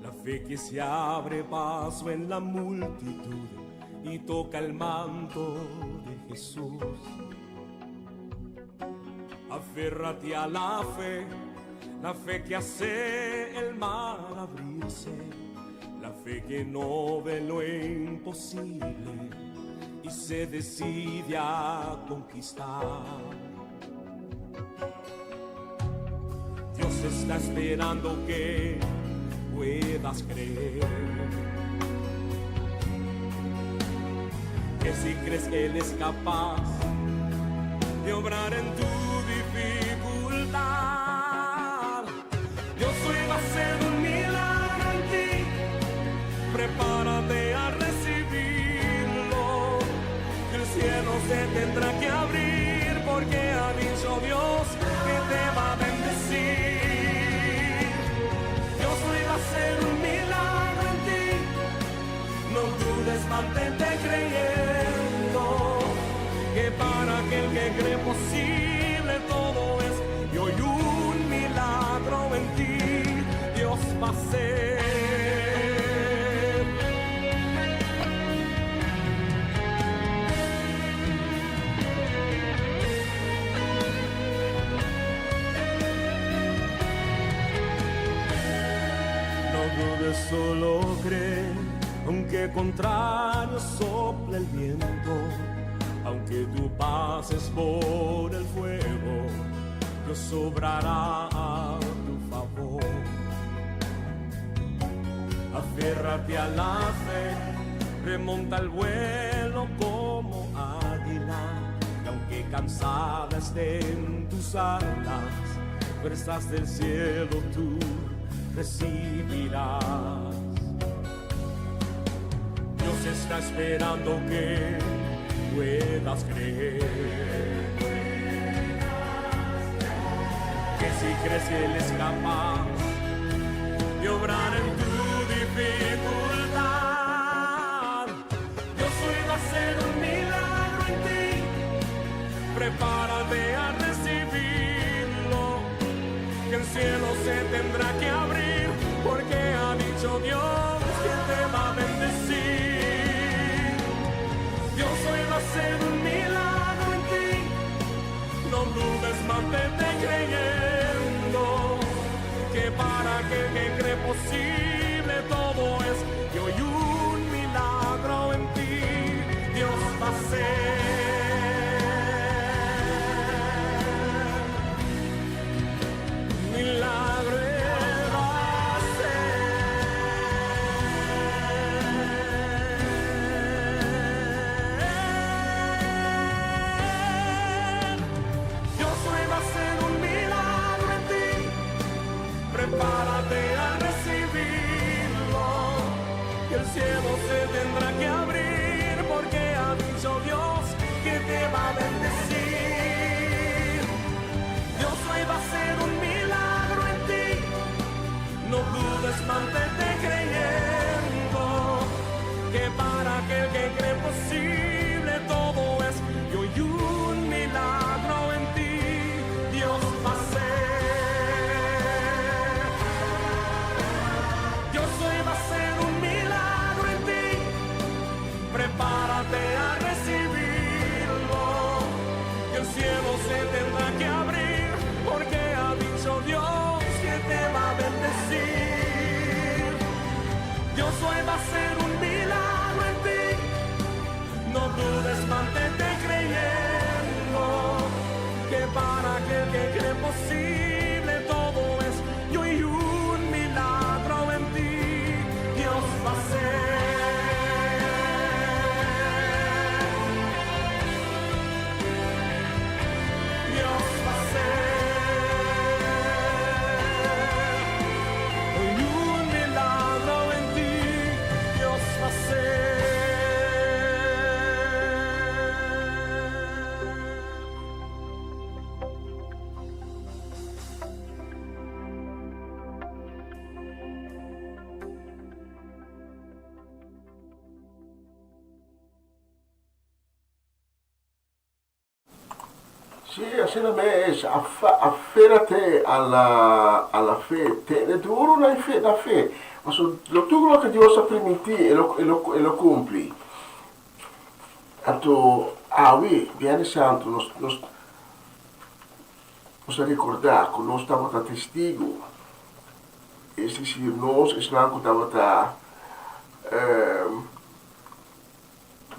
la fe que se abre paso en la multitud y toca el manto de Jesús. Aférrate a la fe que hace el mar abrirse, la fe que no ve lo imposible y se decide a conquistar. Dios está esperando que puedas creer, que si crees que Él es capaz de obrar en tu dificultad, Dios hoy va a hacer un milagro en ti, prepárate a recibirlo, que el cielo se tendrá que abrir, porque ha dicho Dios que te va a bendecir. Dios hoy va a hacer un milagro en ti, no dudes, mantente creyendo, que para aquel que cree posible todo es, y hoy un milagro en ti Dios va a hacer. Solo cree, aunque contrario sople el viento, aunque tú pases por el fuego, Dios obrará a tu favor. Aférrate a la fe, remonta el vuelo como águila, y aunque cansada estén tus alas, fuerzas del cielo tú recibirás. Dios está esperando que puedas creer, que si crees que Él es capaz de obrar en tu dificultad, Dios hoy va a hacer un milagro en ti. Prepárate a recibirlo, que el cielo se tendrá que abrir, porque ha dicho Dios que te va a bendecir. Dios hoy va a hacer un milagro en ti. No dudes, mantente creyendo, que para aquel que cree posible todo es. Y hoy un milagro en ti Dios va a hacer. Milagro va a hacer. Dios hoy va a hacer un milagro en ti. Prepárate a recibirlo, que el cielo se tendrá que abrir, porque ha dicho Dios que te va a bendecir. Dios hoy va a hacer un milagro en ti. No dudes, mantente creyendo, que para aquel que cree posible todo es. Y hoy un milagro en ti Dios va a hacer. Dios hoy va a hacer un milagro en ti. Prepárate a recibirlo, que el cielo se tendrá que abrir, porque ha dicho Dios que te va a bendecir. Dios hoy va a hacer un milagro en ti. No dudes, mantente creyendo, que para aquel que cree posible todo es. Y hoy un milagro en ti Dios va a hacer. Dios va a hacer. Hoy un milagro en ti Dios va a hacer. Sì, assieme a me, afferrate alla fede, te duro la fede, ma tutto quello che Dio sa permetti e lo compli. Tanto, oui, Viene Santo, nos ricordare che noi stiamo da testigo, e se noi stiamo da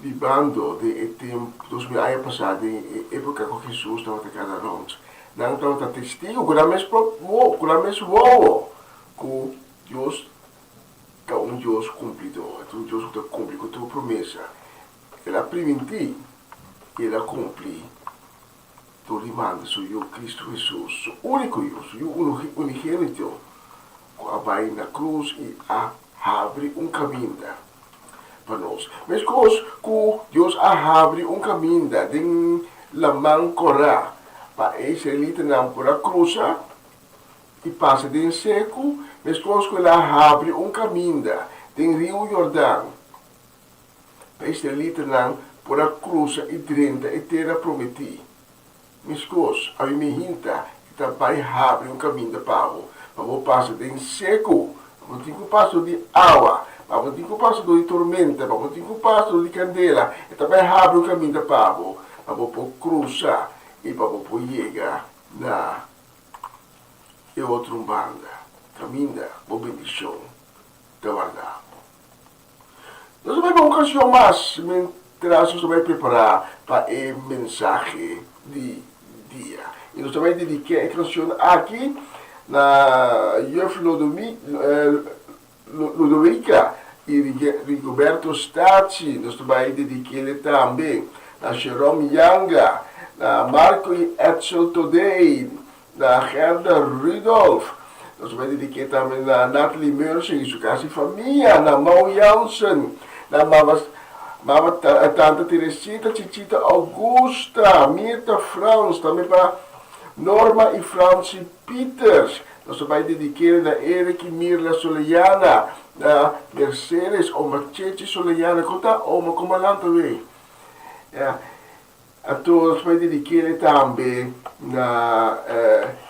vivendo de tempo dos mil anos passados, época com Jesus estava a cada nós. Não estava a testigo, com a mesma voz, com Deus, que é Deus cumpridor, é Deus que cumpre com a tua promessa. Ele promete, ele cumpre. Tu rimane su io, Cristo Jesus, o único io, su io unigênito, que vai na cruz e abre caminho para nós. Mas que Deus abre caminho de la mancora para a Israelita não por a cruz e passa de seco, mas que ele abre caminho de Rio Jordão para a Israelita não por a cruz e drenta e terra prometida. Mas a minha que também abre caminho para o passar de seco, não tem que passar de água, não tem que passar de tormenta, não tem que passar de candela, e também abre caminho para o cruzar e para o chegar na outra banda, caminho da bendição da verdade. Nós vamos uma ocasião mais, nós vamos preparar para a mensagem de dia. E nós vamos dedicar a canção aqui na Jeff Ludovica e Rigoberto Stacci. Nós vamos dedicar ele também na Jerome Yanga, na Marco e Edsel Today, naar Gerda Rudolf. Nós vamos dedicar também a Natalie Mersing, sua casa e família, na Mau Jansen, na Mama Tante Teresita, Chichita Augusta, Mirta Frans, também para Norma e Francie Peters. Nós vamos dedicar a Erik e Mirla Soleiana, na Mercedes, Oma Chechi Soleiana, conta Oma Comandante também. A todos vai dedicar também na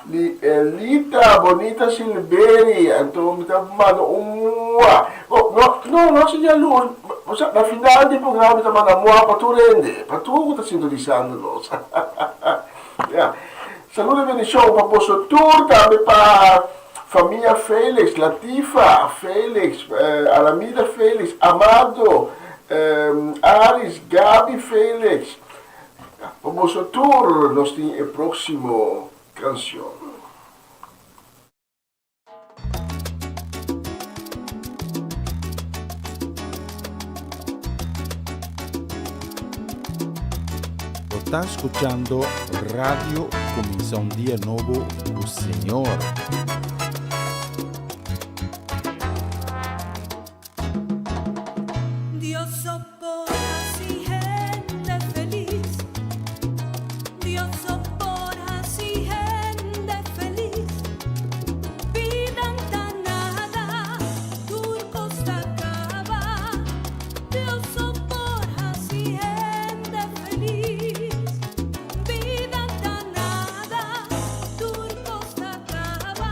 Lita Bonita Silveri, então me tá mandando não seja luz, na final do programa me tá mandando para tu rende, para tu tá sintonizando nós. Saludos e bendição para o tour também para família Félix, Latifa Félix, Aramida Félix, Amado, Aris, Gabi Félix. Vamos ao tour, nós temos a próxima canção. Está escuchando Radio Comisión Día Nuevo, o Señor. Dios soporta si gente feliz. Dios soporta si gente feliz. Vidan tanada, turcos acaba. Dios soporta si gente feliz. Vidan tanada, turcos acaba.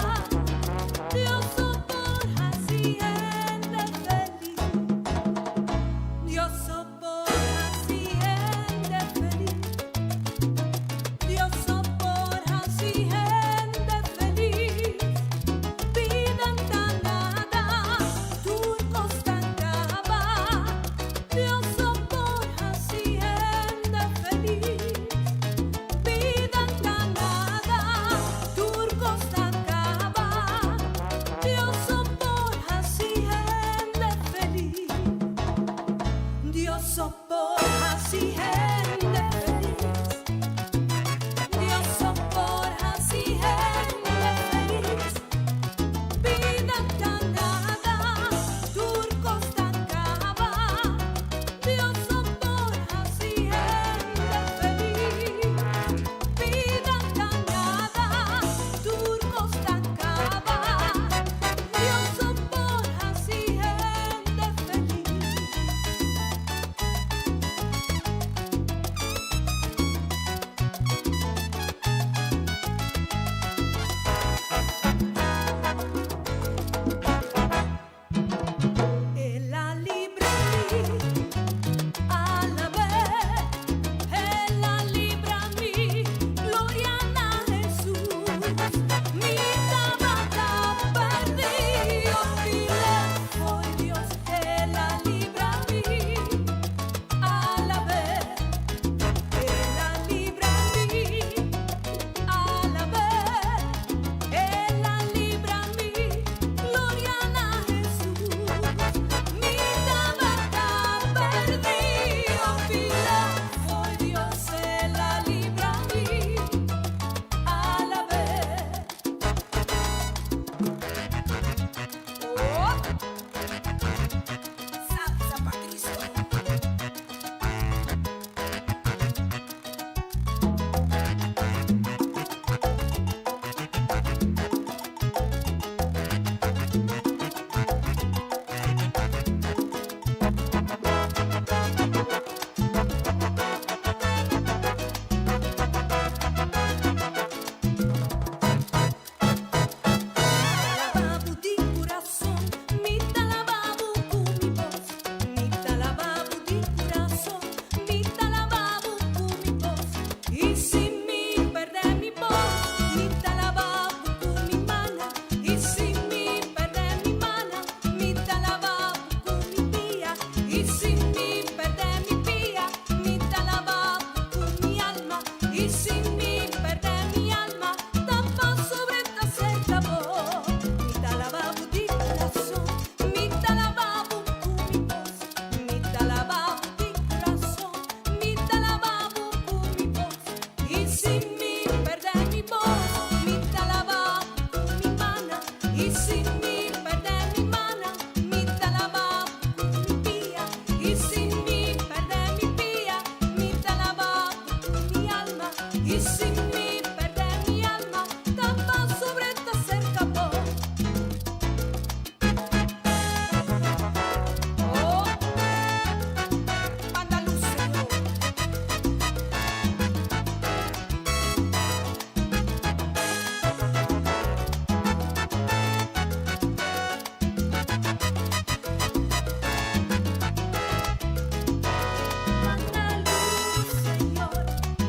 Y sin mí perder mi alma, tan van sobre esta cerca vos. Oh, manda luz, Señor.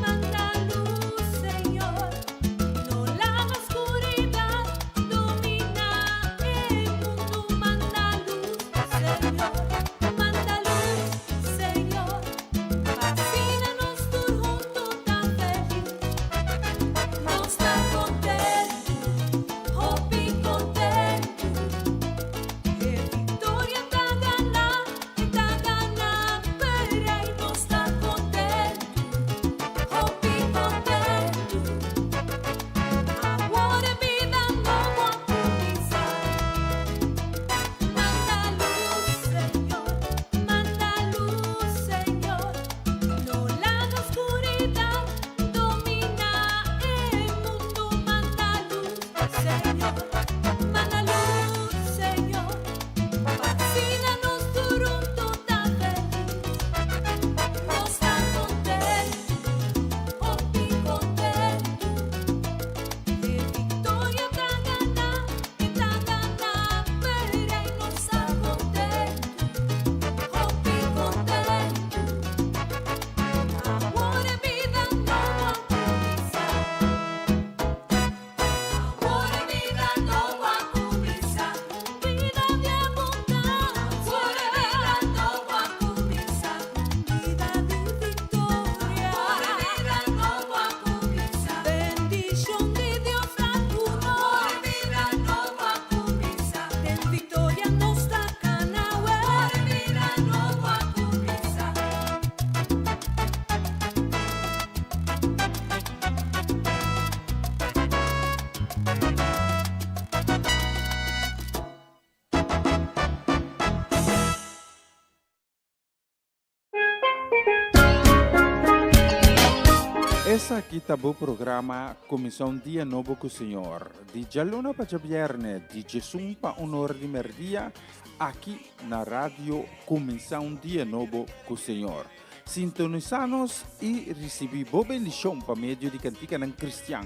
Manda luz, Señor, no la oscuridad domina el mundo. Manda luz, Señor, fascínanos tu junto tan feliz, nos da contento, hopi contento, que victoria ta gana, pera y nos da contento, hopi contento, amor e vida no vou começar. Manda luz, Señor, no la oscuridad domina el mundo. Manda luz, Señor, fascínanos tu rumbo tan feliz, nos da contento, hopi contento, que victoria ta gana, pera y nos da contento, hopi contento, amor e vida no vou começar. Amor e vida no vou começar. Vida de abundância, amor e vida no vou começar. Vida de victoria, amor e vida no vou começar. Bendición de Dios da tu amor e vida no vou começar. Ten victoria nos da Canaue, amor e vida no vou começar. Essa aqui tá o programa Comissão Dia Novo com o Senhor. De Jaluna para Viernes, de Jesus para Honor de Merdia, aqui na rádio Comissão Dia Novo com o Senhor. Sintonizanos e recebi boa bendição para meio de cantiga não cristã.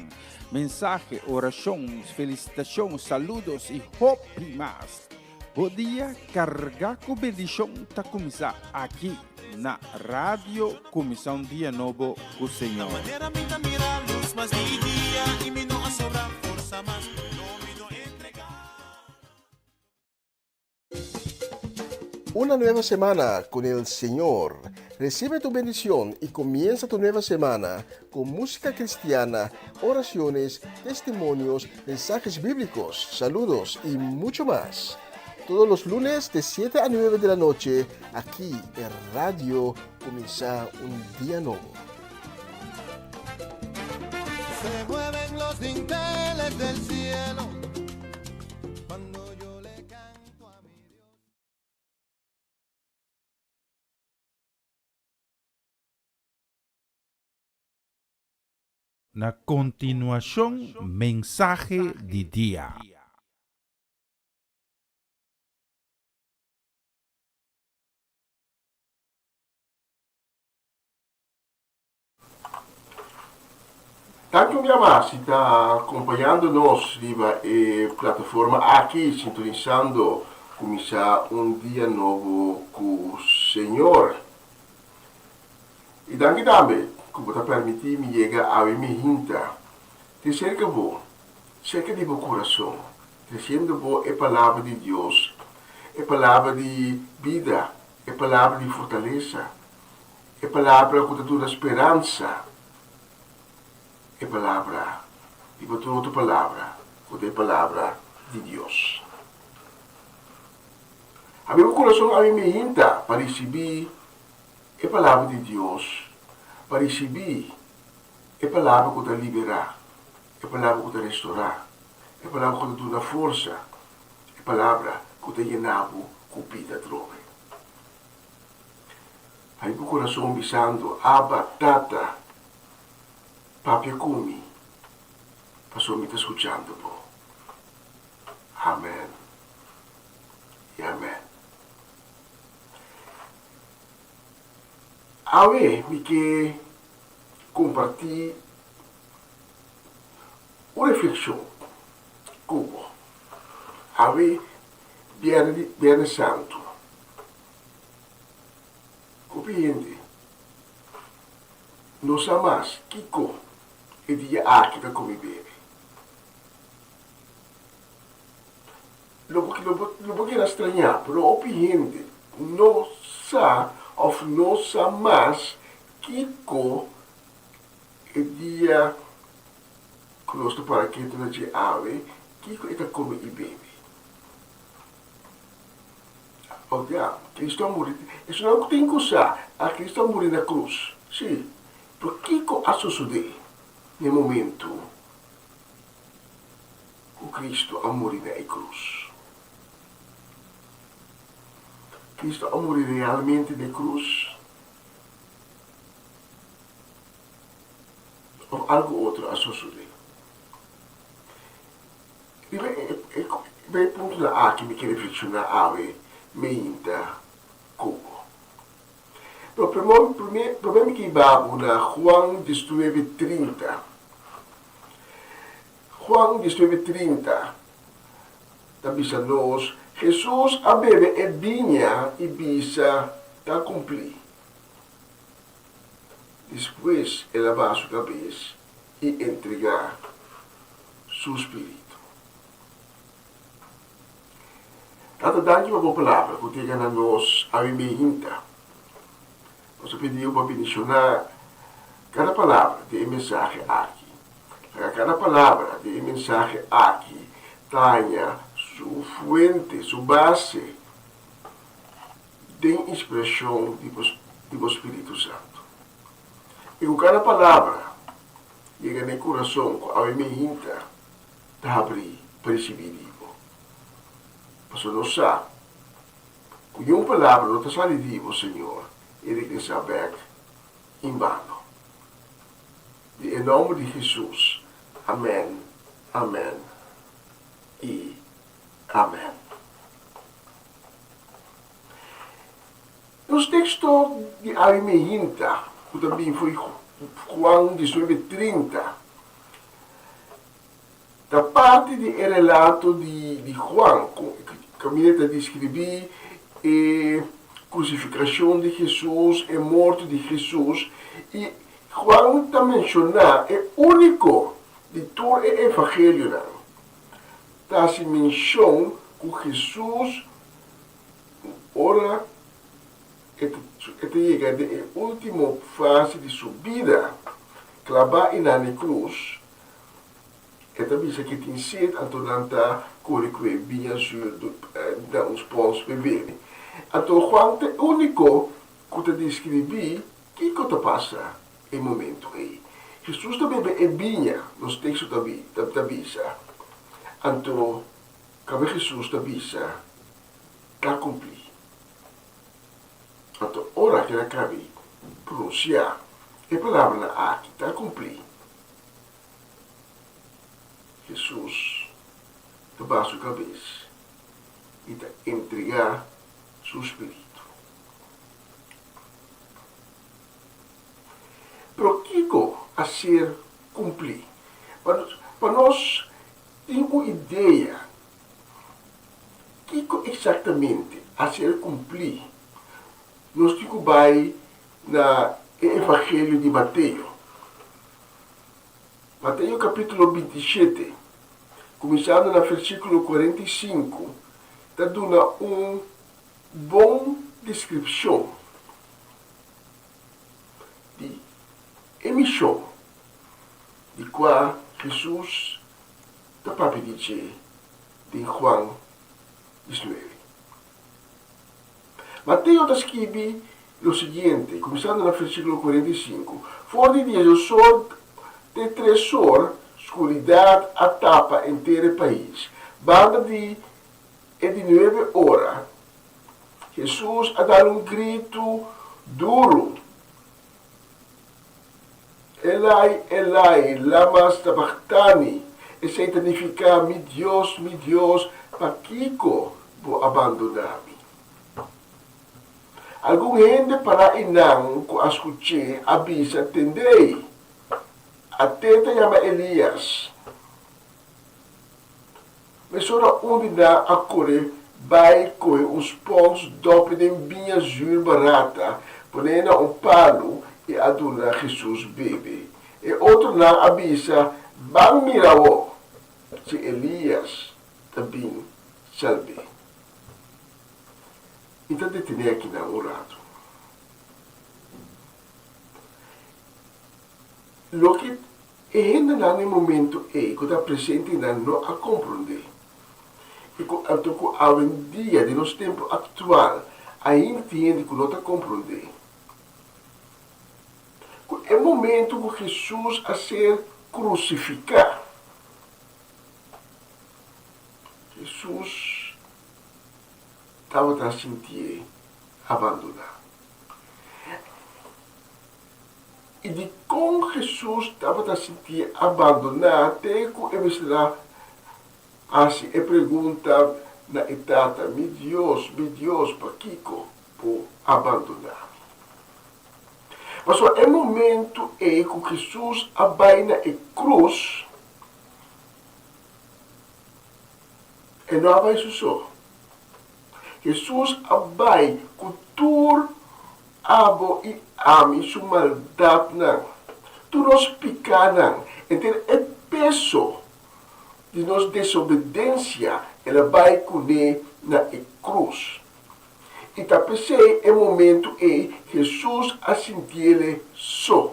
Mensagem, orações, felicitações, saludos e hope mais. Bom dia, carregar com bendição tá começar aqui na rádio Comissão Dia Novo com o Senhor. Manera minta mira luz, mas di dia y mi no sobra fuerza más, no me do entregar. Una nueva semana con el Señor. Recibe tu bendición y comienza tu nueva semana con música cristiana, oraciones, testimonios, mensajes bíblicos, saludos y mucho más. Todos los lunes de 7 a 9 de la noche, aquí en Radio Comienza un Día Nuevo. Se mueven los dinteles del cielo cuando yo le canto a mi Dios. Na continuação, mensagem de dia. Tanto mi amor, si está acompanhando-nos viva a plataforma aqui, sintonizando, começar um dia novo com o Senhor. E danke também, que você permitir me chegar a minha hinta. Te cerca de meu coração, trazendo a palavra de Deus, a palavra de vida, a palavra de fortaleza, a palavra que te dá esperança. É palavra, e botou outra palavra, que é a palavra de Deus. A meu coração, a minha hinta, para receber a palavra de Deus, para receber a palavra que te liberar, a palavra que te restaurar, a palavra que te dá força, a palavra que te llenava com vida trove. A meu coração, bisando, Abba, Tata, Papi Kumi, pasó me está escuchando, po. Amén. Y amén. A ver, me que compartir una reflexión como a ver Viernes Santo. Compreende? Não sa mais Kiko e dia aqui da come bebe. Lo que era estranhar, pero opiniende não sa of não sa mais Kiko e dia conosco para que tu não te ave Kiko e da come e bebe. Olha, Cristo morreu. Isso não tem que usar. A Cristo morreu na cruz. Sim. Por que a suceder no momento que Cristo a morrer na cruz? Cristo a morrer realmente na cruz? Ou algo outro a suceder? E bem ponto na que me quer reflexionar me ainda como. O problema que vamos na Juan 19:30. Juan 19:30 bisa nós, Jesus a bebe e vinha e bisa a cumprir. Depois ele lavar sua cabeça e entregar seu espírito. Tata danke uma boa palavra que tenha na nós a minha. Nós pedimos para bendicionar cada palavra de mensagem aqui. Cada palavra de mensagem aqui tenha sua fonte, sua base de expressão do Espírito Santo. E com cada palavra chega no coração com a minha está abrir para receber. Mas não sabe, com uma palavra não está salido, Senhor, e regressar back em vano. Em nome de Jesus, amém, amém e amém. Nos textos de Arimehinta, que também foi Juan 19:30, da parte de relato de Juan, caminhada de escrever e crucificação de Jesus e morte de Jesus, e Juan está mencionando, é único de todo o Evangelho, está se menciona que Jesus, ora, até chega à última fase de sua vida, clavar na cruz. Esta bisa que tem sido antonanta corre que vinha da uns pons beber. Então Juan é único que te descrevi que te passa em momento aí. Jesus também é vinha nos textos da bisa. Então cabe Jesus da bisa está cumprir. Então ora que ela cabe pronunciar a palavra aqui está cumprir. Jesus te sua cabeça e te entregar seu espírito. Pero Kiko a ser cumprir. Para nós ter uma ideia, Kiko exatamente a ser cumprir, nós Kiko vai na Evangelho de Mateus. Mateus capítulo 27, começando no versículo 45, está dando uma boa descrição de emissão de qual Jesus está para pedir de Juan 19. Mateus escreve o seguinte, começando no versículo 45, fora de Deus só de tresor, escuridade atapa inteiro o país. Banda de 9 horas, Jesus a dar grito duro. Elai, Elai, lama sabachthani. E significa, mi Dios, pakiko po abandonami. Algum gente para inang ko askuche abisa tendei. Atenta yama Elias. Mesora onde na akore vai coi os pons dopo de binha jur barata, ponendo palo e aduna Jesus bebe. E outro na abisa bang mirawo si Elias também salve. Então detenei aqui na orado. Lo que ainda no momento é que está presente na não a compreender. E com a dia de nosso tempo atual, ainda tem que não está compreender. É o momento que Jesus a ser crucificado. Jesus estava a sentir abandonado. E de como Jesus estava a sentir abandonado, até que ele será assim, e pergunta na etapa, meu Deus, para que por abandonar? Mas o momento é que Jesus abai na cruz, e não abai só. Jesus abai com tur abo e ami sua maldade não. Tu nos picar não. Então é peso de nossa desobediência, ela vai colher na cruz. E tá pensei é momento é Jesus a sentir ele só.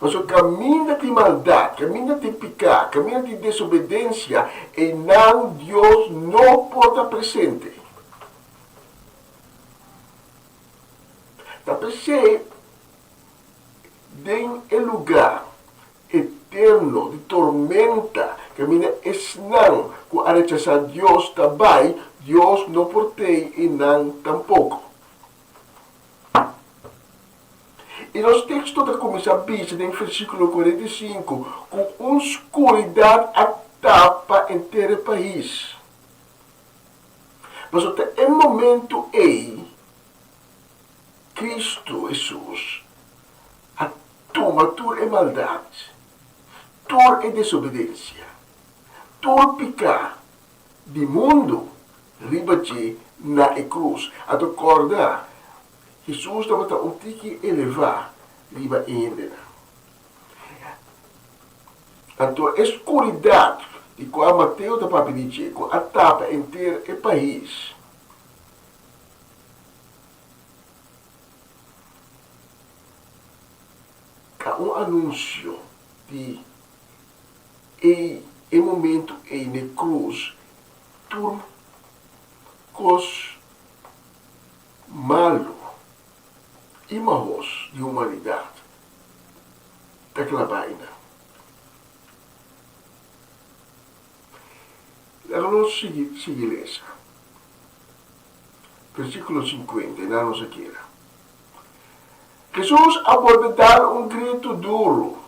Mas o caminho de maldade, caminho de pecado, caminho de desobediência, e não Deus não pode estar presente. Tá pensei em lugar eterno de tormenta, caminha não, com a rechazar Deus também, Deus não portei e não tampouco. E nos textos da começa a dizer, em versículo 45, com uma escuridade a tapa inteiro o país. Mas até o momento é Cristo Jesus a toma tudo é maldade, tudo é desobediência, tudo pecado do mundo riba-te na cruz. A recordar, Jesus estava a elevar riba ainda. Então, a escuridade de qual Mateus estava a dizer, com a tapa inteira é país. Há anúncio de em momento na cruz, tudo cos malo e maus de humanidade daquela vaina. Agora seguir essa. Versículo 50, na nossa queira. Jesus pode dar grito duro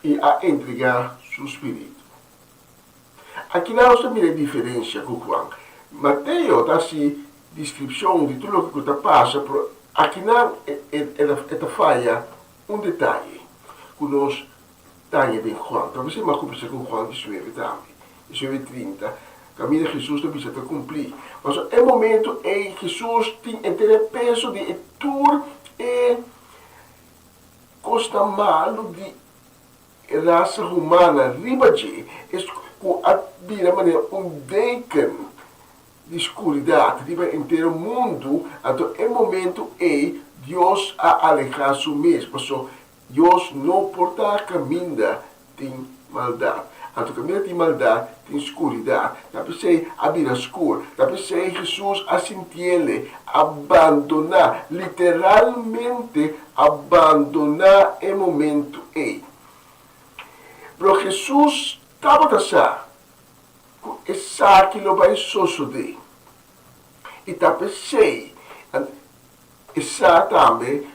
e a entregar seu espírito. Aqui nós temos a diferença com Juan. Mateus dá se descrição de tudo o que está passando, aqui não é falha detalhe que nós temos em Juan. Talvez uma conversa com Juan 19 também, 19:30, caminho de Jesus também está cumprir. Mas é o momento em que Jesus tem o peso de tudo e costa malo de raça humana, riba-de, com a maneira decan de escuridade, riba inteiro mundo, então é momento é Deus a alejar su mesmo, so Deus não porta caminho de maldade. Então caminho de maldade tem escuridade, dá para ser a vida escura, dá para ser Jesus a sentir abandonar, literalmente abandonar o momento é. Pero Jesus estava a com essa que lo vai suceder. E tá pensei, essa também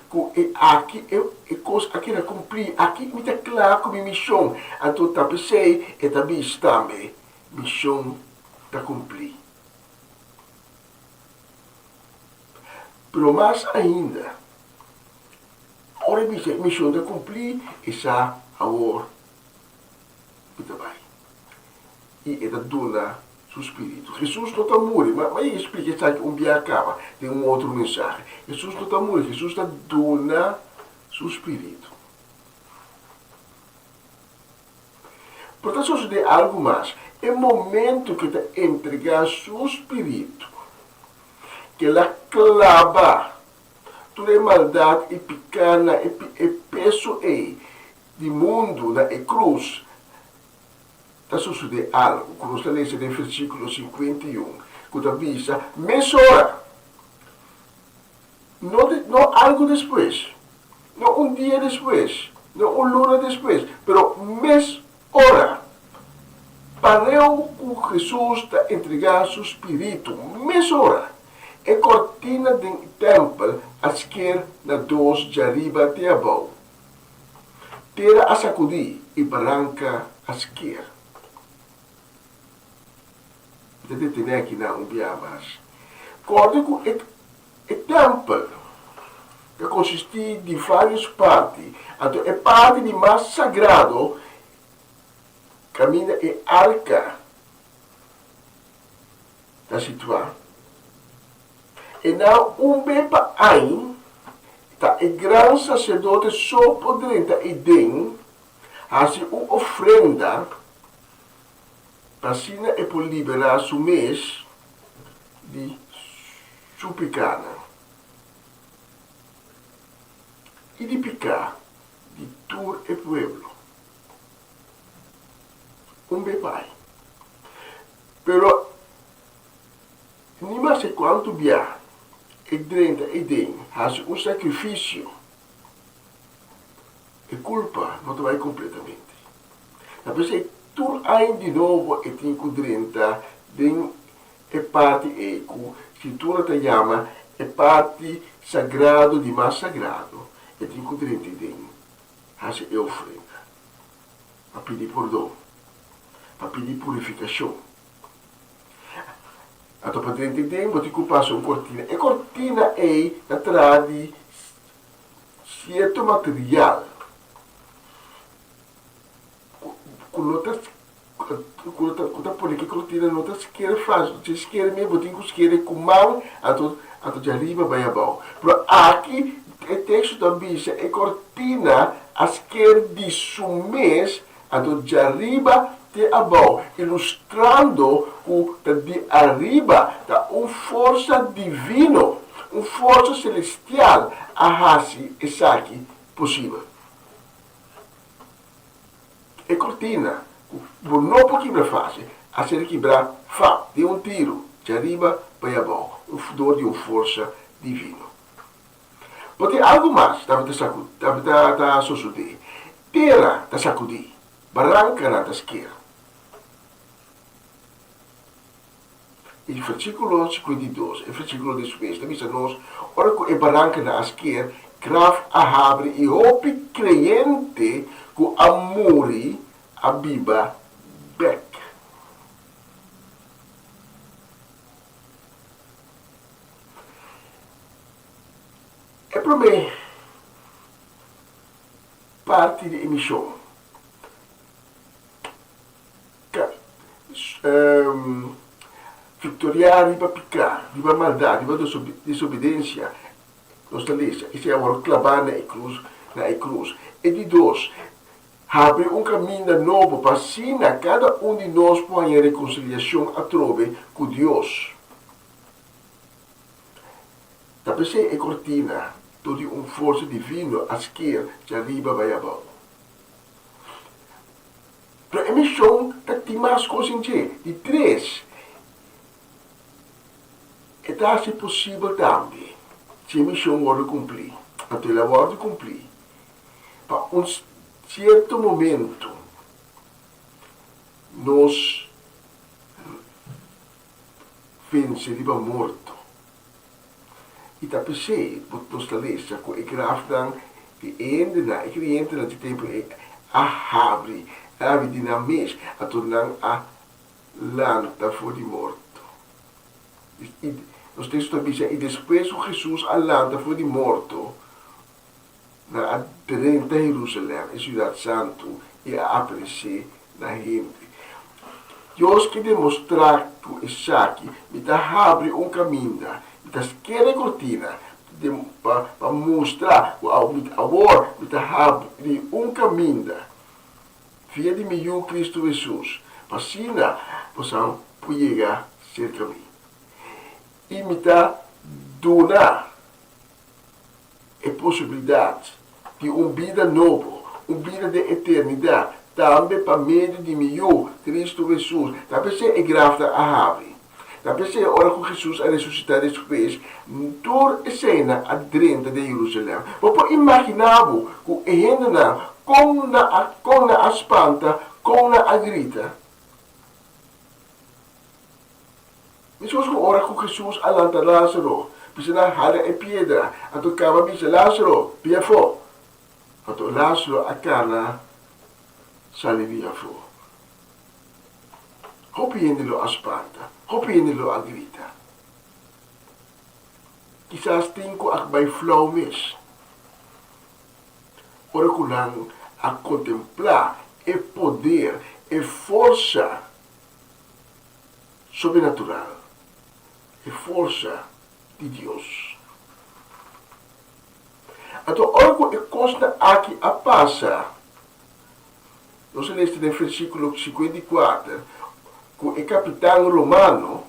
aqui é coisa aqui a cumprir, aqui me está claro com minha missão. Então, tá pensei, e também está minha missão para cumprir. Pero mais ainda, ora minha missão para cumprir, essa agora, muito bem. E é da dona do Espírito. Jesus não está morto, mas eu explico isso aqui, dia acaba, tem outro mensagem. Jesus não está morto, Jesus está dona do Espírito. Portanto, sucede algo mais. É o momento que está entregar seu Espírito, que ela clava toda a maldade e picana e peso de mundo na cruz. Está sucedendo algo, quando está lendo no versículo 51, quando avisa, mesora, não algo depois, não dia depois, não luna depois, mas mesora, pareu com Jesus está entregar seu Espírito, mesora, é cortina do templo, a esquerda, na dos de arriba até abaixo, terra a sacudir e branca a esquerda. Deve ter aqui na mais. Código é templo, que consiste de várias partes. Então, é parte de mais sagrado, caminha é arca da situar. E não bepa aí, tá? E grande sacerdote só poderia e den, assim uma ofrenda, para assim é por liberar seu mês de suplicana e de picar de todo o pueblo. Bepai. Pero, nem sei quanto via, e dentro e dentro, faz sacrifício, e culpa não vai completamente. A pessoa tudo ainda de novo e tem que dentro é parte eco, se tu te chama, é parte sagrado de mais sagrado, e tem que dentro, faz é ofrenda, para pedir perdão, para pedir purificação. Então, para dentro de dentro, você passa uma cortina. E a cortina é, na trade, certo material. Quando você põe que a cortina não está esquerda fácil. Se esquerda mesmo, tem que esquerda com mão, então de arriba vai abaixo. Mas aqui, o texto também diz, a cortina, a esquerda de sumês, então de arriba de abaixo, ilustrando o de arriba da uma força divina, uma força celestial, a assim essa aqui possível. E cortina, por não por quebrar fácil, a ser quebrar de um tiro, de arriba para abaixo, um fudor de uma força divina. Porque algo mais está sucedendo. Terra está sacudir, barranca na esquerda. E versículo 52, e versículo 16, diz a nós, ora que é barranca na esquerda, graf a abre e hope creyente que amore a biba bec. É para mim parte de emissão. Victoriar, riba picar, riba maldade, riba desobediência, nossa lista, isso é agora clavar na cruz. E de dois, abre um caminho novo para assim cada um de nós põe a reconciliação a trove com Deus. Da pessoa é cortina, toda uma força divina, a esquerda, de arriba vai abaixo. Para a missão, tem mais coisas de três. E dá se possível também, se a missão vai cumprir, até ela vai cumprir, para um certo momento, nós venceríamos morto. ita pese nos talesa ko ikraftan iendena ikriente na tempo ahabri ave dinamis atunang a lanta for di morto. Nos texto dice e después Jesus a lanta for di morto na aderente a Jerusalém, a ciudad santo e a aparecer na gente. Deus que demonstrar que Isaac me abre caminho, me esquerda cortina para mostrar que agora me abre caminho. Via de meu Cristo Jesus, para assim possamos chegar cerca de mim. E me donar a possibilidade de vida nova, vida de eternidade, também para meio de meu Cristo Jesus. Talvez é grave a ave. Talvez é a hora que Jesus a ressuscitar depois, toda a cena a dentro de Jerusalém. Você imaginava que a com na espanta, com na grita. Mesmo que a hora que Jesus alanta Lázaro, precisa na a pedra, a tocava bisa Lázaro, via fo. A to Lázaro a cana, sale via fo. Hopiendelo a espanta, hopiendelo a grita. Quizás tenho a by flow miss. Ora que a contemplar o poder e força sobrenatural, e força de Deus. Então, olha que costa aqui a passa. Nós lemos no versículo 54, que o capitão romano,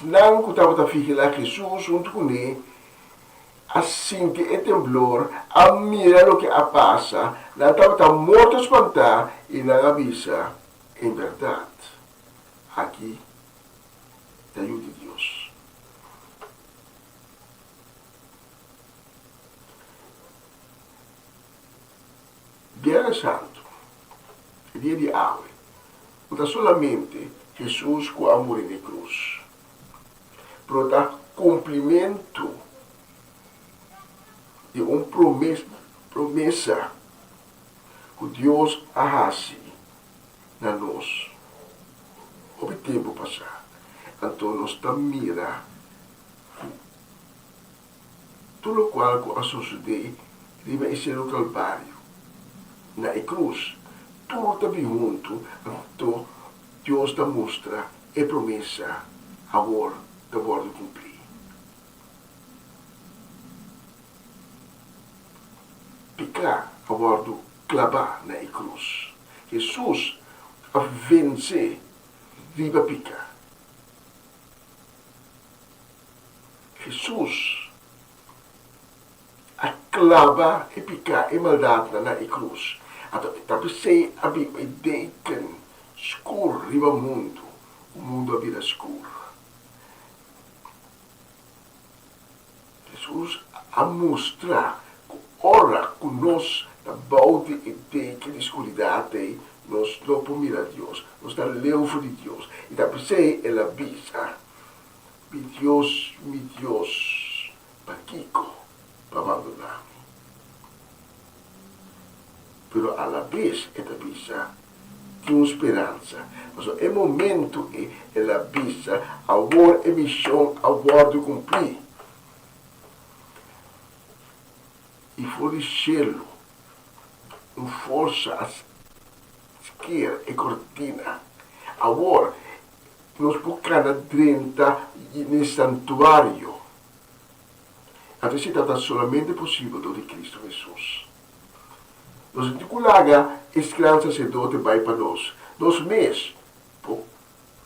não que estava a vigiar Jesus junto com ele, assim que o temblor, a mira o que a passa, não estava morto a espantar e não avisa em verdade. Aqui, da ajuda de Deus. Viernes Santo, dia de ave, não solamente Jesus com a morrer de cruz, mas dá cumprimento de promessa que Deus arrase na nós. O tempo passar, então nós mira tudo o qual que a suceder deve ser o Calvário. Na cruz, tudo está junto, então Deus te mostra a promessa agora da bordo cumprir. Picar a bordo clavar na cruz. Jesus a vencer viva picar. Jesus a clavar e picar e maldade na cruz. Tapi sei abi deken escuro riba mundo, o mundo a vida escuro. Jesus a mostrar que ora que nós da balde e deken escuridade nós não podemos mirar Deus, nós da leuvo de Deus. E tapi sei ela bisa, mi Deus, para Kiko, para abandonar. Pero a la vez esta visa tem esperança. Mas é momento que ela visa agora é missão agora de cumprir. E fornecê-lo com força à esquerda e cortina. Agora, nós buscamos dentro no santuário. Até se trata solamente possível do de Cristo Jesus. Nós articulaga esse grande sacerdote vai para nós. 2 meses,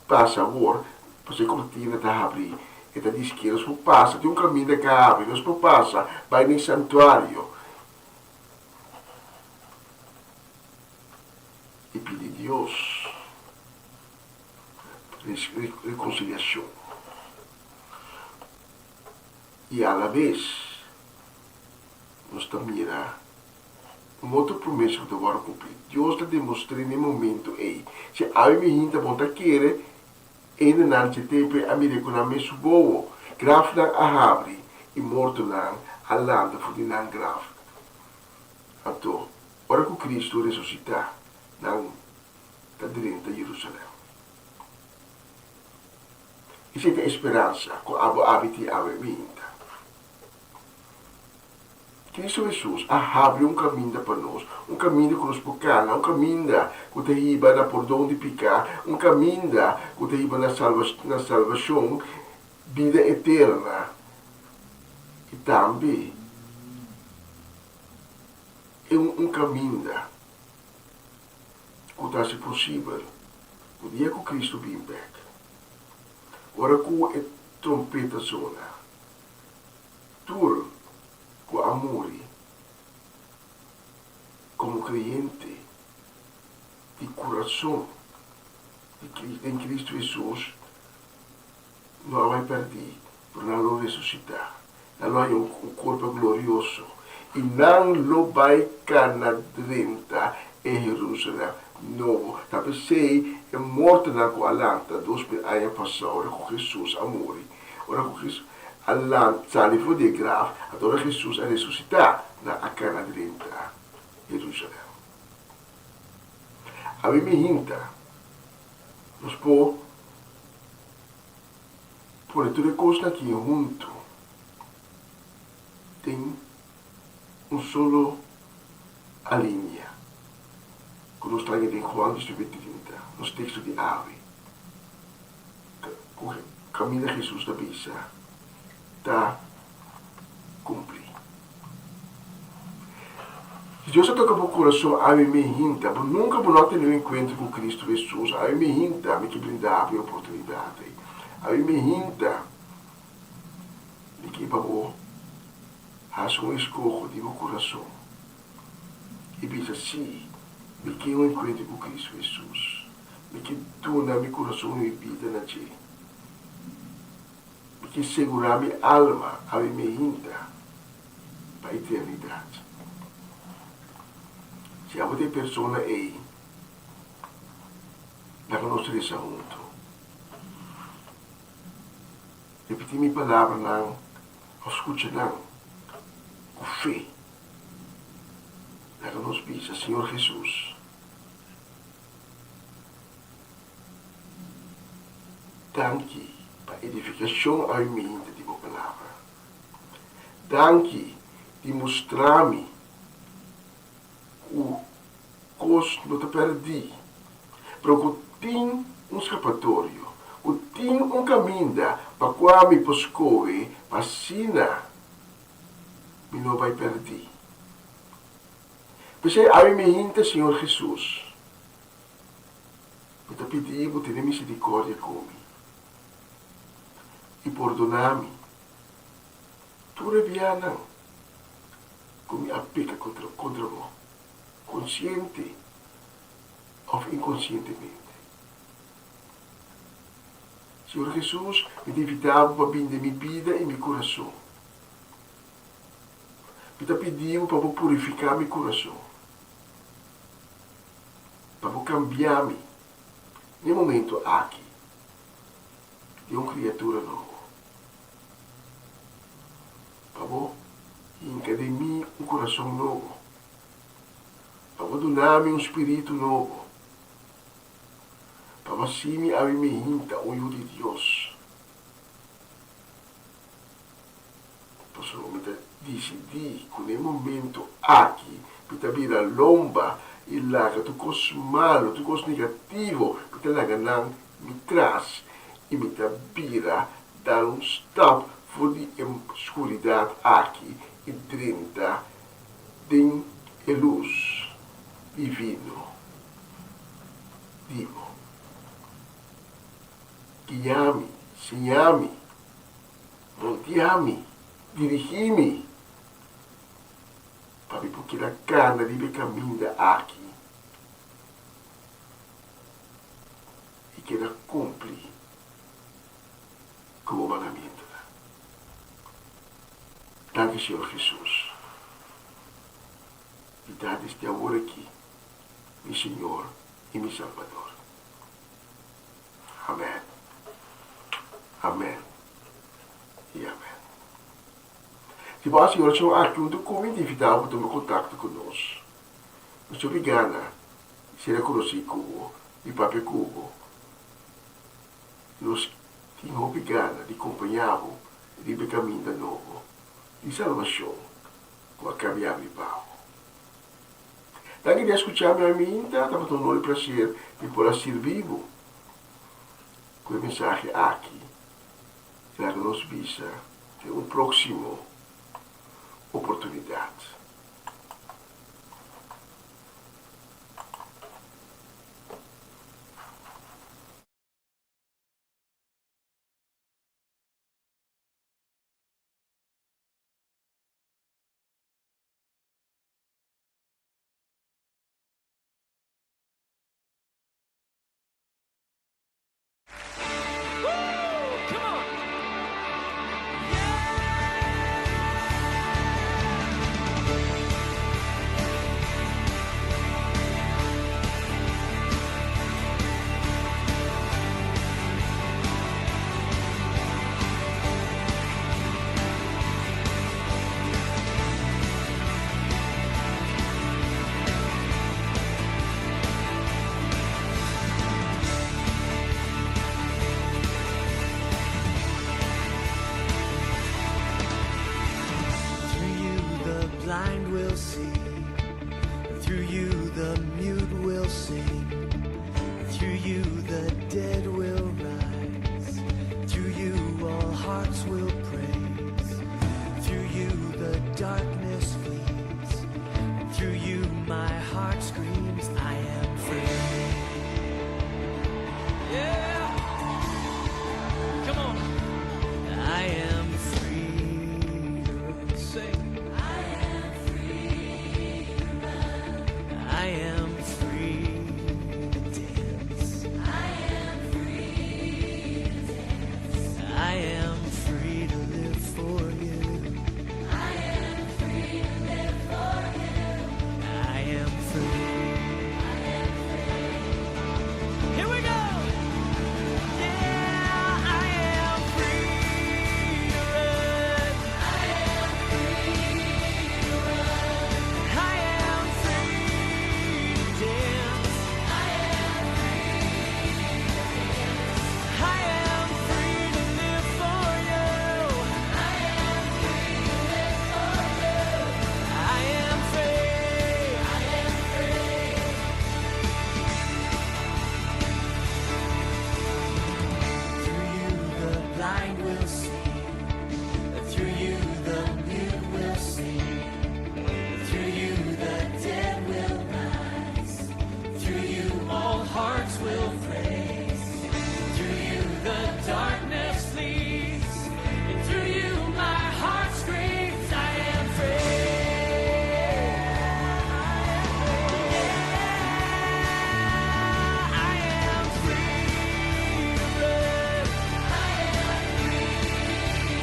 passa agora, para a cortina está abrir, e está diz que nós passa, tem caminho que abre, nós passa, vai no santuário. E pedir a Deus reconciliação. E à la vez, nós também uma outra promessa que eu agora cumprir. Deus está demonstrando no momento aí. Se a minha gente bonta querer, ainda não se tem a me reconhecer boa. Grafna a abre. e morto não, a landa foi não grave. Então, ora que Cristo ressuscitar, não está dentro de Jerusalém. E se tem esperança, que habite a minha. Cristo Jesus abre um caminho para nós, um caminho que nos pocana, um caminho que te iba na perdão de picar, um caminho que te iba na salvação, vida eterna. E também é um caminho que está se possível, o dia que Cristo vem back. Ora que a trompeta sona, tudo com amor, como crente, de coração, em Cristo Jesus, não vai perder, por não ressuscitar. Não há um corpo glorioso. E não lo vai canar dentro em Jerusalém novo. Talvez sei, é morto na coalanta, dos anos passados, ora com Jesus amor. Ora com Jesus. Allah sali foi de grave, agora Jesus é ressuscitar na cana dentro de Jerusalém. A mim me hinta, nós por tudo coisa aqui junto, tem solo a linha, que nós traga de João 30, nos textos de Ave, caminha Jesus da Bisa. Está cumprir. Se Deus toca o coração, a mim me hinta, mas nunca vou ter um encontro com Cristo Jesus, a mim me hinta, me que brindar a oportunidade, a mim me hinta, me que para fazer um escolho de meu coração, e diz assim, me que um encontro com Cristo Jesus, me que dona meu coração e vida na gente. Que segurar minha alma a minha hinta para a eternidade. Se há uma pessoa aí, na nossa junto, repetir minha palavra não, escuta não, com fé, na nossa vida, Senhor Jesus. Danke para edificação a minha de boa palavra. Danke de mostrar-me o custo não te perdi. Porque eu tenho um escapatório, eu tenho um caminho para qual me poscoe, para sina, me não vai perder. Porque a minha Senhor Jesus, eu te pedi, eu tenho misericórdia comigo. E perdonar-me. Tu reviana, como a peca contra você, consciente ou inconscientemente. Senhor Jesus, me devitava para bem de minha vida e meu coração. Me pediu para purificar meu coração. Para cambiar-me. No momento aqui, de uma criatura nova. Para encadear mim um coração novo. Para donar-me um espírito novo. Para assim a minha hinta o de Deus. Para somente decidir que no momento aqui, para virar lomba e larga tu coisa malo, tu coisa negativo, para larga não me traz e me vira dar um stop for die escuridade aqui e dentro tem a luz divino. Digo, guiame, segnami, voltiami, dirigi-me para porque a carne deve caminhar aqui e que ela cumpre como o mandamento. Danke, Senhor Jesus. E dá este amor aqui, meu Senhor e meu Salvador. Amém. Amém. E amém. Tipo, a senhora tinha aqui um documento invitável para tomar contato conosco. Mas obrigada. Se reconhece como e papel como. Nós tínhamos obrigada de acompanhar o caminho de novo, de salvação, com a caminhada de pau. Daqui de escutar minha minha, estava tendo um prazer de poder servir com a mensagem aqui. Para nos visa ter uma próxima oportunidade. blind will see, through you the mute will sing, through you the dead will rise, through you all hearts will praise, through you the darkness flees, through you my heart screams, I am free. Yeah, come on, I am free to sing. I am free to dance. I am free to dance. I am free to live for you. I am free to live for you. I am free. I am free. Here we go. Yeah, I am free to run. I am free to run. I am free to dance. I am free to dance. I am free to live for you. I am free to live for you. I am free. I am free. Through you the blind will see, through you the mute will sing, through you the dead will rise, through you all hearts will praise, through you the darkness flees, and through you my heart screams, I am free. I am free to run. I am free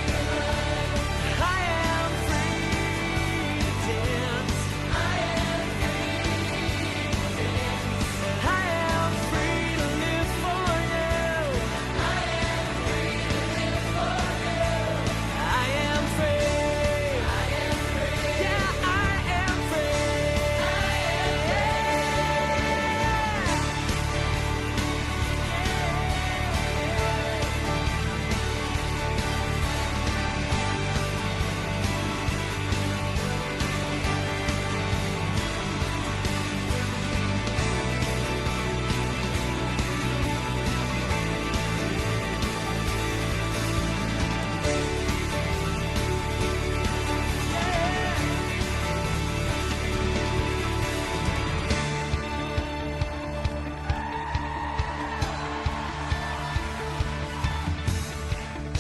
to run. I am free to dance. I am free to dance. I am free to live for you. I am free to live for you. I am free. I am free. Yeah, I am free. I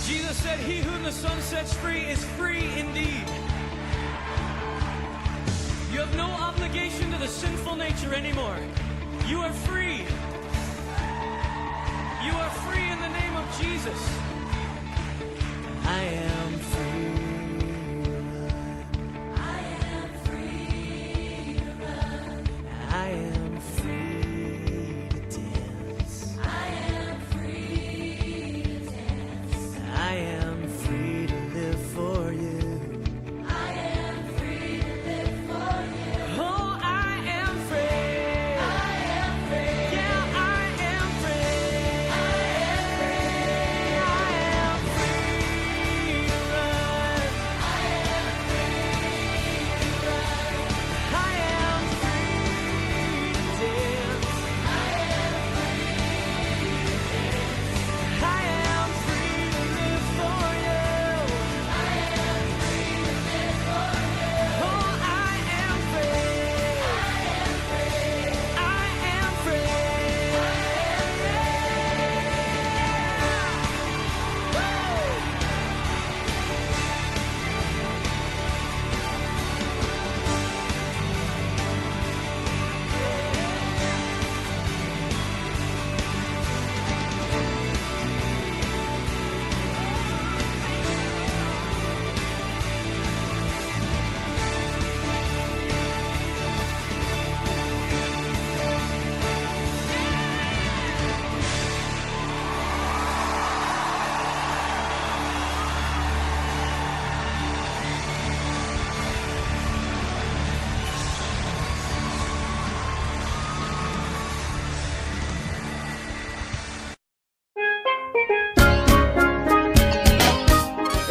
Jesus said, "He whom the Son sets free is free indeed." You have no obligation to the sinful nature anymore. You are free. You are free in the name of Jesus. I am free to run. I am free to run. I am free to dance. I am free to dance. I am free to live for you. I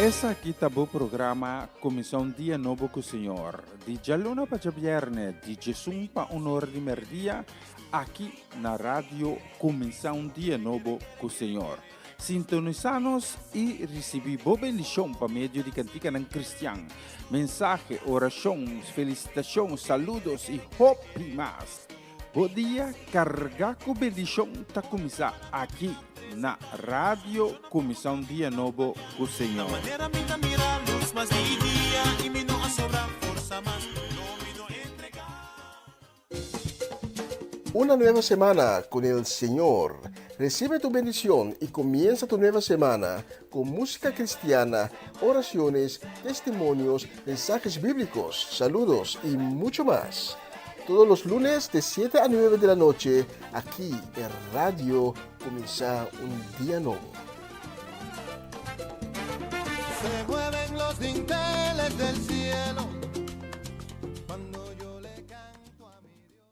Essa aqui tá o programa Comissão Dia Novo com o Senhor. De Jaluna para Viernes, de Jesus para Honor de Merdia, aqui na rádio Comissão Dia Novo com o Senhor. Sintonizanos e recebi boa bendição para meio de cantiga não cristã. Mensagem, orações, felicitações, saludos e hope mais. Bom dia, carregar com bendição está começar aqui na rádio Comissão Dia Novo com o Senhor. Manera minta mira luz más de día y mi no sobra fuerza más no me no entregar. Una nueva semana con el Señor. Recibe tu bendición y comienza tu nueva semana con música cristiana, oraciones, testimonios, mensajes bíblicos, saludos y mucho más. Todos los lunes de 7 a 9 de la noche, aquí en Radio Comienza un Día Nuevo. Se mueven los dinteles del cielo cuando yo le canto a mi Dios.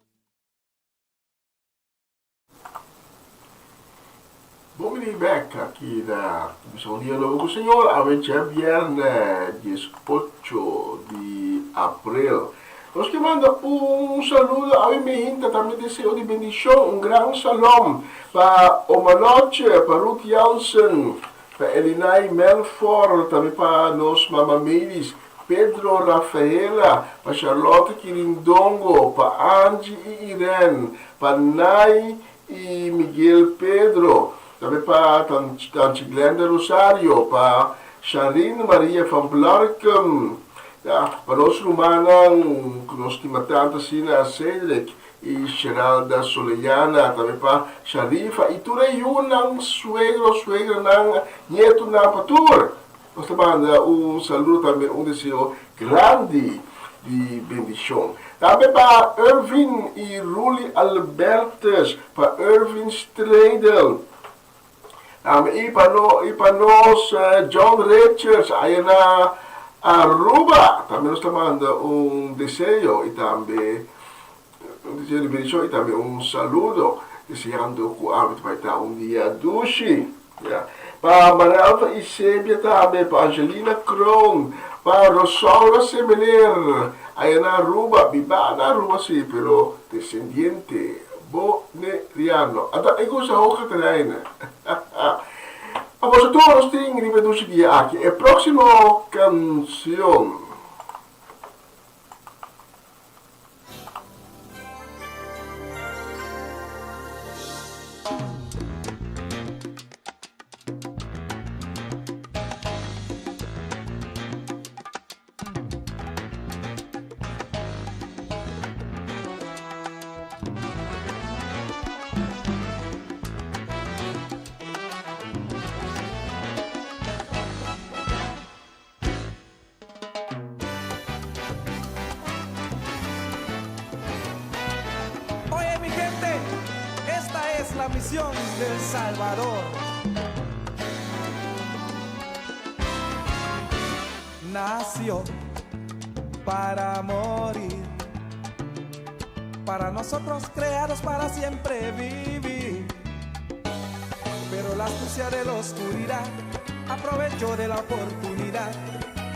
Bom-vindo back aqui da Comissão Dia Novo com o Senhor. Hoje é viernes 18 de abril. Nós que manda saludo a mim, também desejo de bendição, gran shalom para Omanoche, para Ruth Jansen, para Elinai Melford, também para nós mamameiros, Pedro Rafaela, para Charlotte Quirindongo, para Angie e Irene, para Nai e Miguel Pedro, também para Tante Glenda Rosario, para Charine Maria van Blarkum, para nós rumanan, que nós temos tanta sina Cedric e Geralda Soleyana, também para Sharifa e tudo aí nang suegra nang nieto nang patur. Nós temos saludo também, desejo grande de bendição. Também para Irvin e Ruli Albertes, para Irvin Stradel. E para nós John Richards, aí na Aruba, também nós estamos desejo e também de bendição e também saludo, desejando que o hábito vai estar dia doce. Para Maralva e Sébia também, para Angelina Kron, para Rosaura Semeler, aí na Aruba, viva na Aruba sim, pero descendiente boneriano. Até eu já ouço também. A vosotros tengo que repetir aquí. El próximo canción. La misión del Salvador. Nació para morir, para nosotros creados para siempre vivir. Pero la astucia de la oscuridad aprovechó de la oportunidad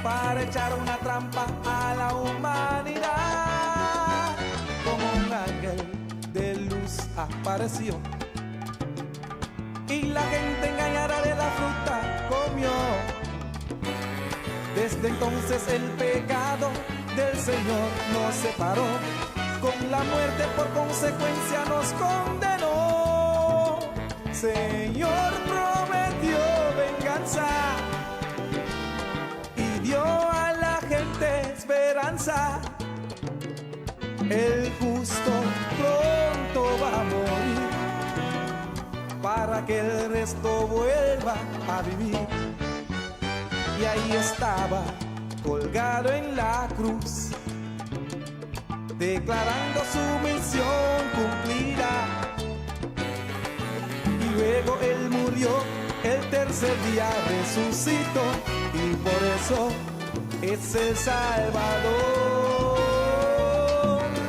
para echar una trampa a la humanidad. Como un ángel de luz apareció y la gente engañada de la fruta comió. Desde entonces el pecado del Señor nos separó, con la muerte por consecuencia nos condenó. Señor prometió venganza y dio a la gente esperanza. El justo pronto va a morir para que el resto vuelva a vivir. Y ahí estaba, colgado en la cruz, declarando su misión cumplida. Y luego él murió, el tercer día resucitó, y por eso es el Salvador.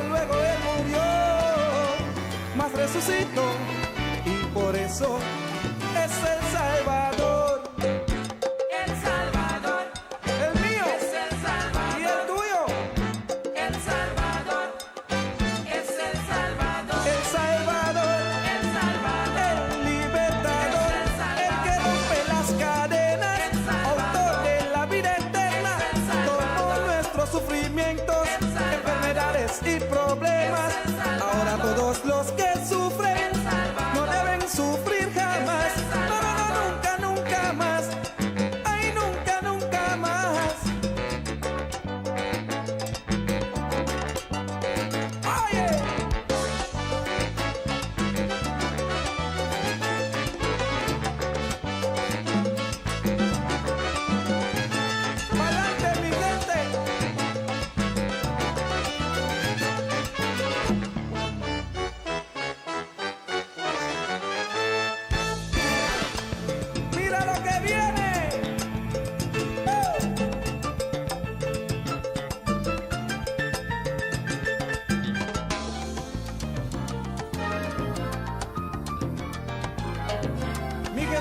Luego él murió, mas resucitó, y por eso es el Salvador. El Salvador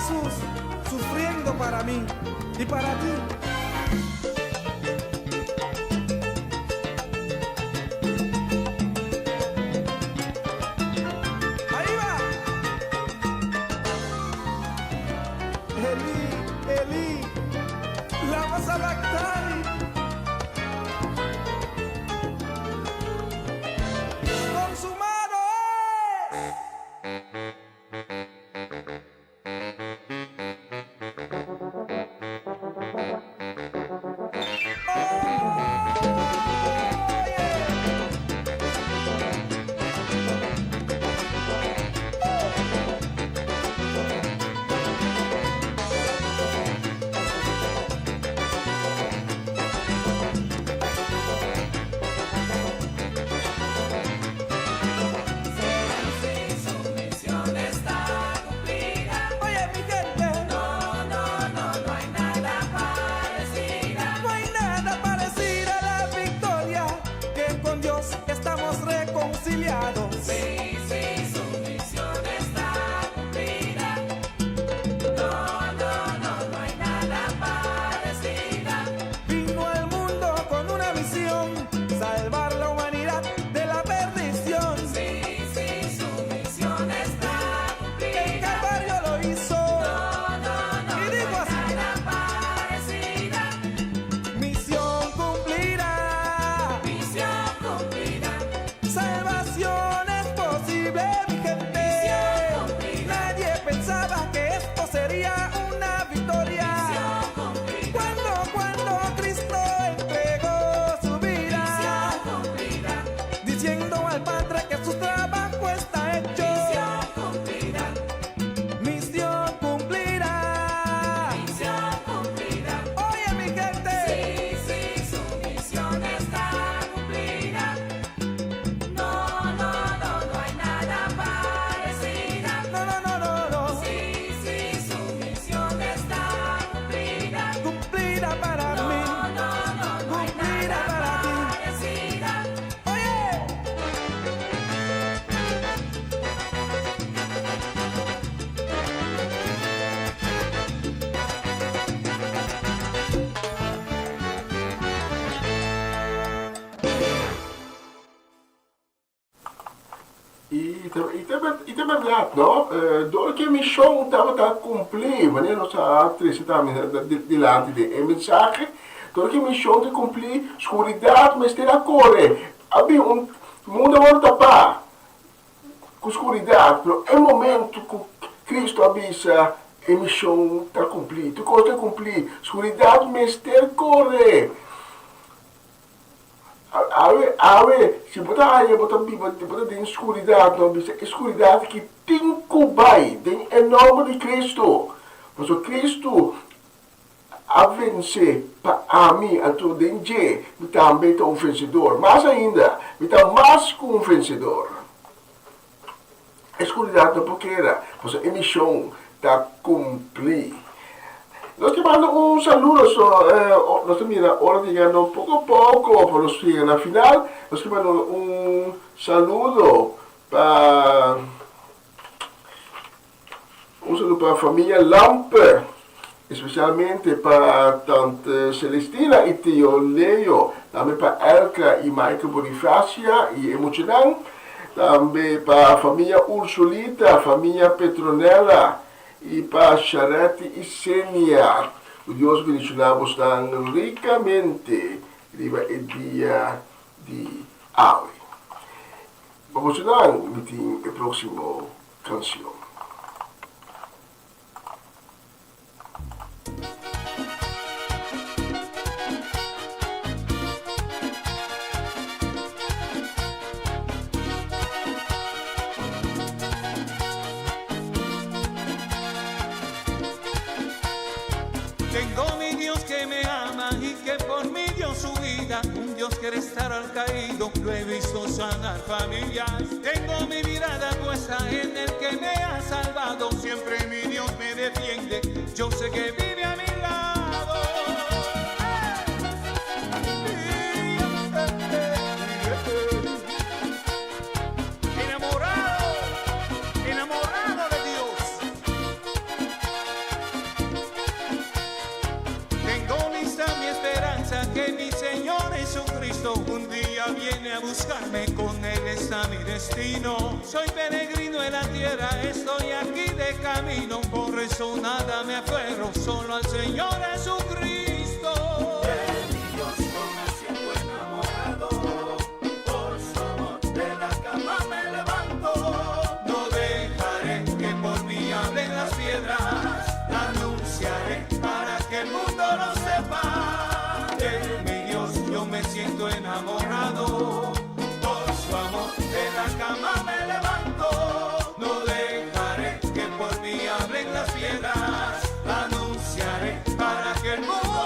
Jesús sufriendo para mí y para ti. Ahí va. Eli, Eli, lama sabactani. Consumado es. E é verdade, não? Door que a missão estava a cumprir, wanneer nós atores estamos diante de mensagem, door que a missão de cumprir, escuridade, mas ter a corre. Havia mundo vai tapar com escuridade, mas é o momento que Cristo avisa a missão está cumprir. Tu costa cumprir, escuridade, mas ter corre. Se botar aí, botar em escuridade, não bisa escuridade que tem que vai, tem em nome de Cristo. Mas o Cristo a vencer para mim, a tu dengue, me também está um vencedor. Mais ainda, me está mais que um vencedor. A escuridade não porque era, mas a missão está cumprir. Nós te mando um saludo, nós mira, hora de ganhar pouco a pouco, para nós chegar na final. Nós te mando um saludo para a família Lampe, especialmente para Tante Celestina e Tio Leo, também para Elka e Michael Bonifácia e Emocional, também para a família Ursulita, a família Petronella, e para Charete e Sênia. O Deus bendicionamos tão ricamente riba o dia de hoje. Vamos lá, meeting a próxima canção. Tengo mi Dios que me ama y que por mí dio su vida, un Dios que restaurar al caído, lo he visto sanar familias. Tengo mi mirada puesta en el que me hace está mi destino. Soy peregrino en la tierra, estoy aquí de camino. Por eso nada me aferro, solo al Señor Jesucristo. De mi Dios yo me siento enamorado, por su amor de la cama me levanto. No dejaré que por mí hablen las piedras, anunciaré para que el mundo lo sepa. De mi Dios yo me siento enamorado, por su amor de la cama me levanto. No dejaré que por mí hablen las piedras, anunciaré para que el mundo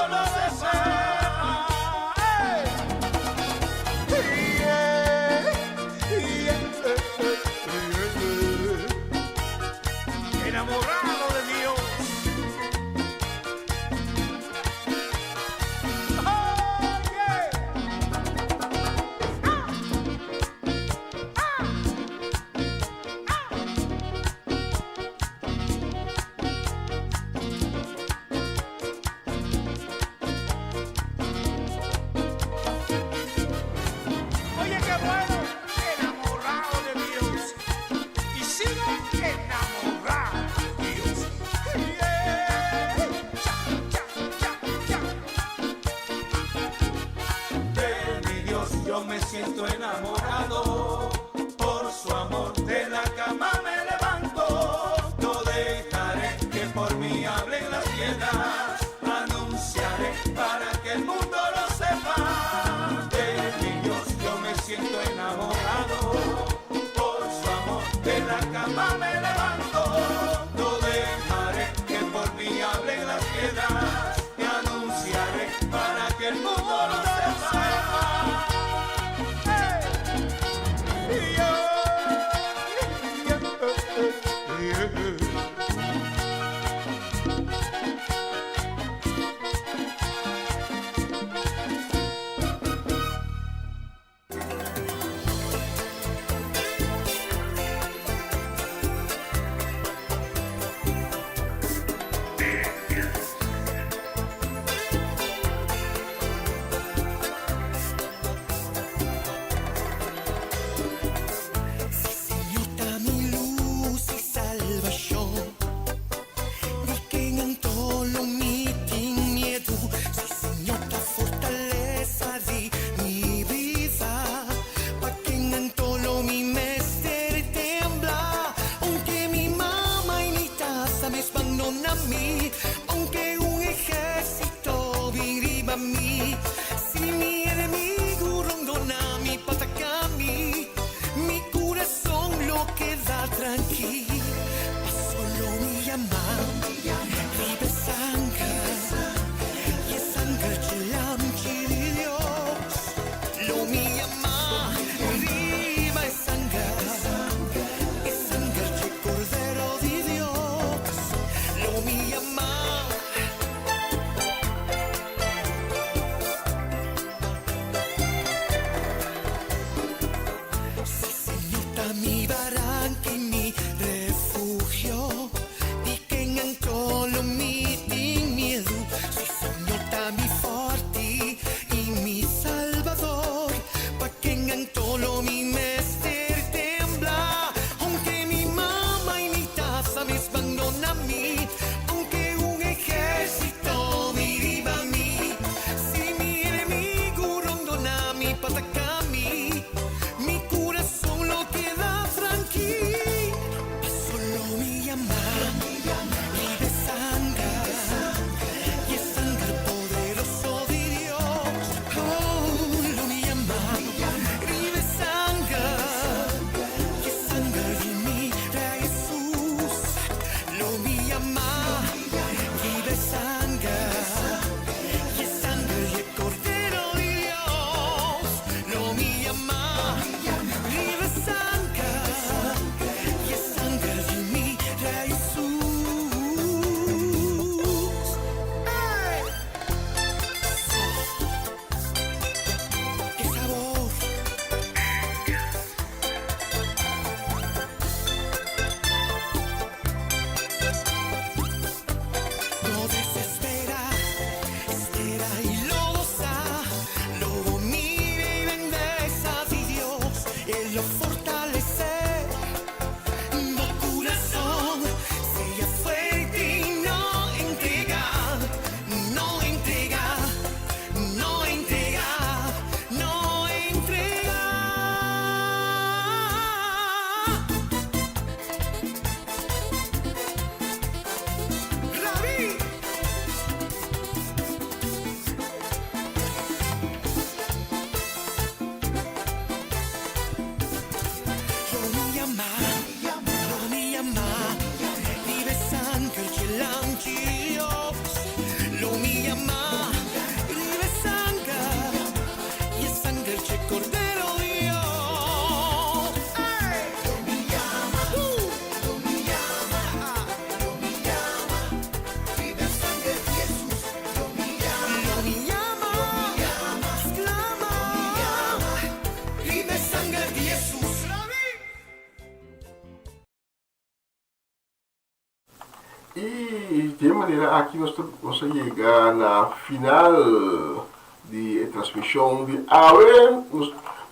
E de maneira aqui nós chegamos na final de transmissão de Awe.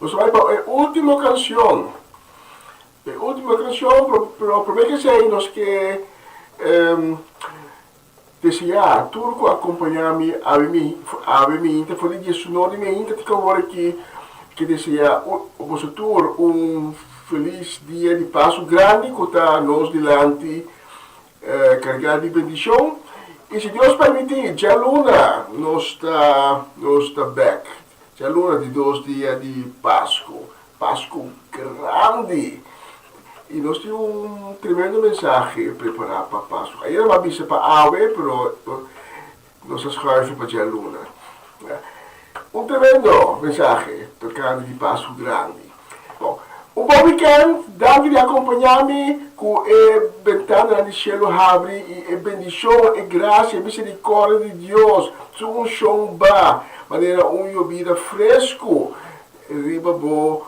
Nós vamos para a última canção. A última canção, para que sei nós que desejar turco acompanhar-me a mim, foi de sonoro de mim, que agora que desejar você tur feliz dia de passo grande que está nós delante carregado de bendição. E se Deus permitir, já luna nós está back. Já luna de 2 dias de Páscoa grande. E nós temos tremendo mensagem preparado para Páscoa. Aí não avisa para Awe, mas nós escrevemos para já luna. Tremendo mensagem tocando de Páscoa grande. Bom, bom weekend, danke de acompanhar-me com a ventana do cielo abre e a bendição e graça e misericórdia de Deus. Um chão ba, maneira vida fresco, riba bo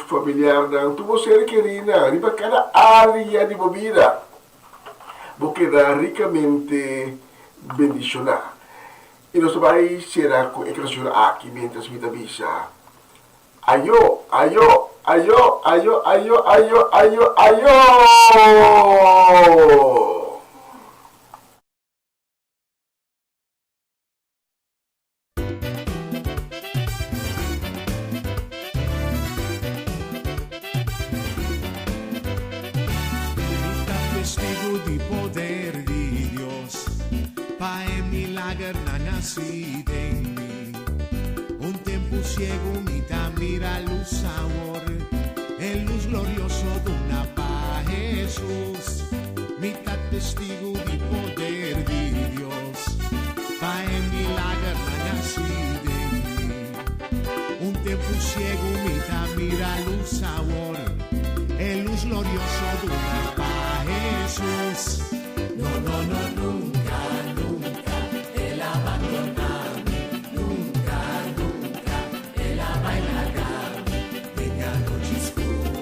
familiar não. Tu você querida, riba cada área de vida, vou quedar ricamente bendicionado. E nós vamos ser com a canção aqui, mientras me avisa. Ayo, ayo, ayo, ayo, ayo, ayo, ayo, ayo. Testigo de poder de Dios, pa' en milagro nacido en mí. Un tiempo ciego mira luz sabor, el luz glorioso de una paz Jesús. Mitad testigo de poder de Dios, pa' en milagro nacido en mí. Un tiempo ciego mira luz sabor, el luz glorioso de una paz Jesús. No, no, no, nunca, nunca, Él abandonará. Nunca, nunca, Él abandonará. Venga noche oscura,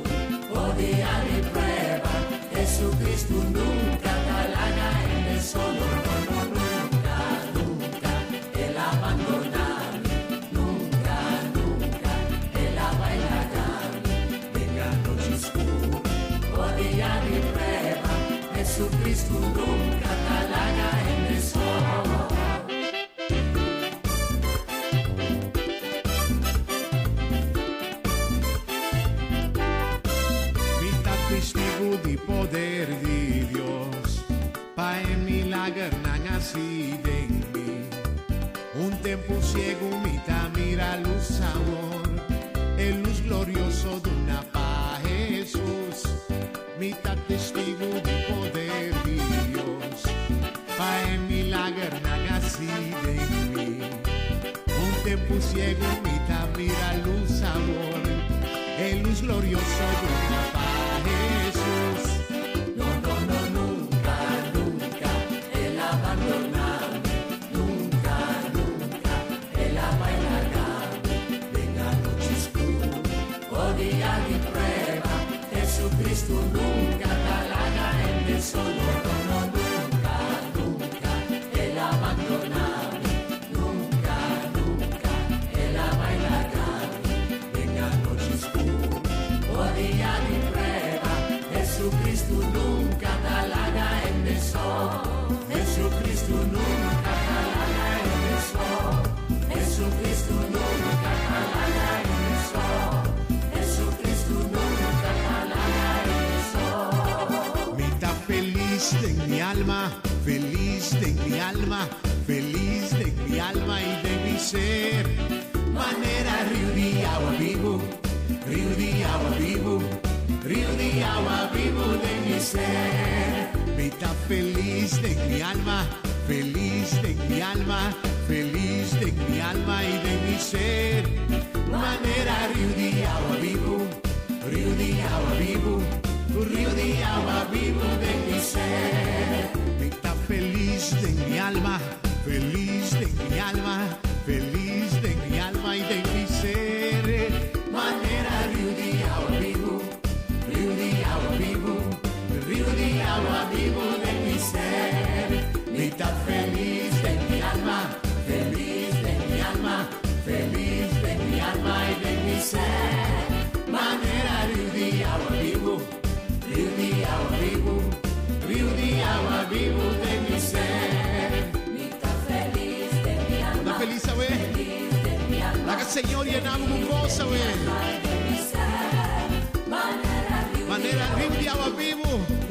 o día de prueba, Jesucristo nunca talaga en el sol. No, no, nunca, nunca, Él abandonará. Nunca, nunca, Él abandonará. Venga noche oscura, o día de prueba, Jesucristo nunca talaga en el sol. Mitad testigo de poder de Dios, pa' en milagro nacido en mí. Un tiempo ciego mitad mira luz sabor, el luz glorioso de una paz Jesús. Mitad testigo de poder de Dios, pa' en milagro nacido en mí. Un tiempo ciego mitad mira luz sabor, el luz glorioso de una paz Jesús. No, no, no, nunca, nunca, Él abandonará. Nunca, nunca, Él abandonará. Venga noche oscura, o día de prueba, Jesucristo nunca talaga en el sol. No, no, nunca, nunca, Él abandonará. Nunca, nunca, Él abandonará. Venga noche oscura, o día de prueba, Jesucristo nunca talaga en el sol. Jesucristo nunca talaga en el sol. Jesucristo nunca talaga en el sol. Jesucristo nunca talaga en el sol. Mita feliz de mi alma, feliz de mi alma, feliz de mi alma y de mi ser. Manera río de agua vivo, río de agua vivo, río de agua vivo de mi ser. Mita feliz de mi alma, feliz de mi alma, feliz de mi alma y de mi ser. Manera río de agua vivo, río de agua vivo, río de agua vivo de mi ser. Mita feliz de mi alma, feliz de mi alma, feliz de mi alma y de mi ser. Manera río de agua vivo, río de agua vivo, río de agua vivo de mi ser. Señor llenamos con gozo, manera limpia, vivo.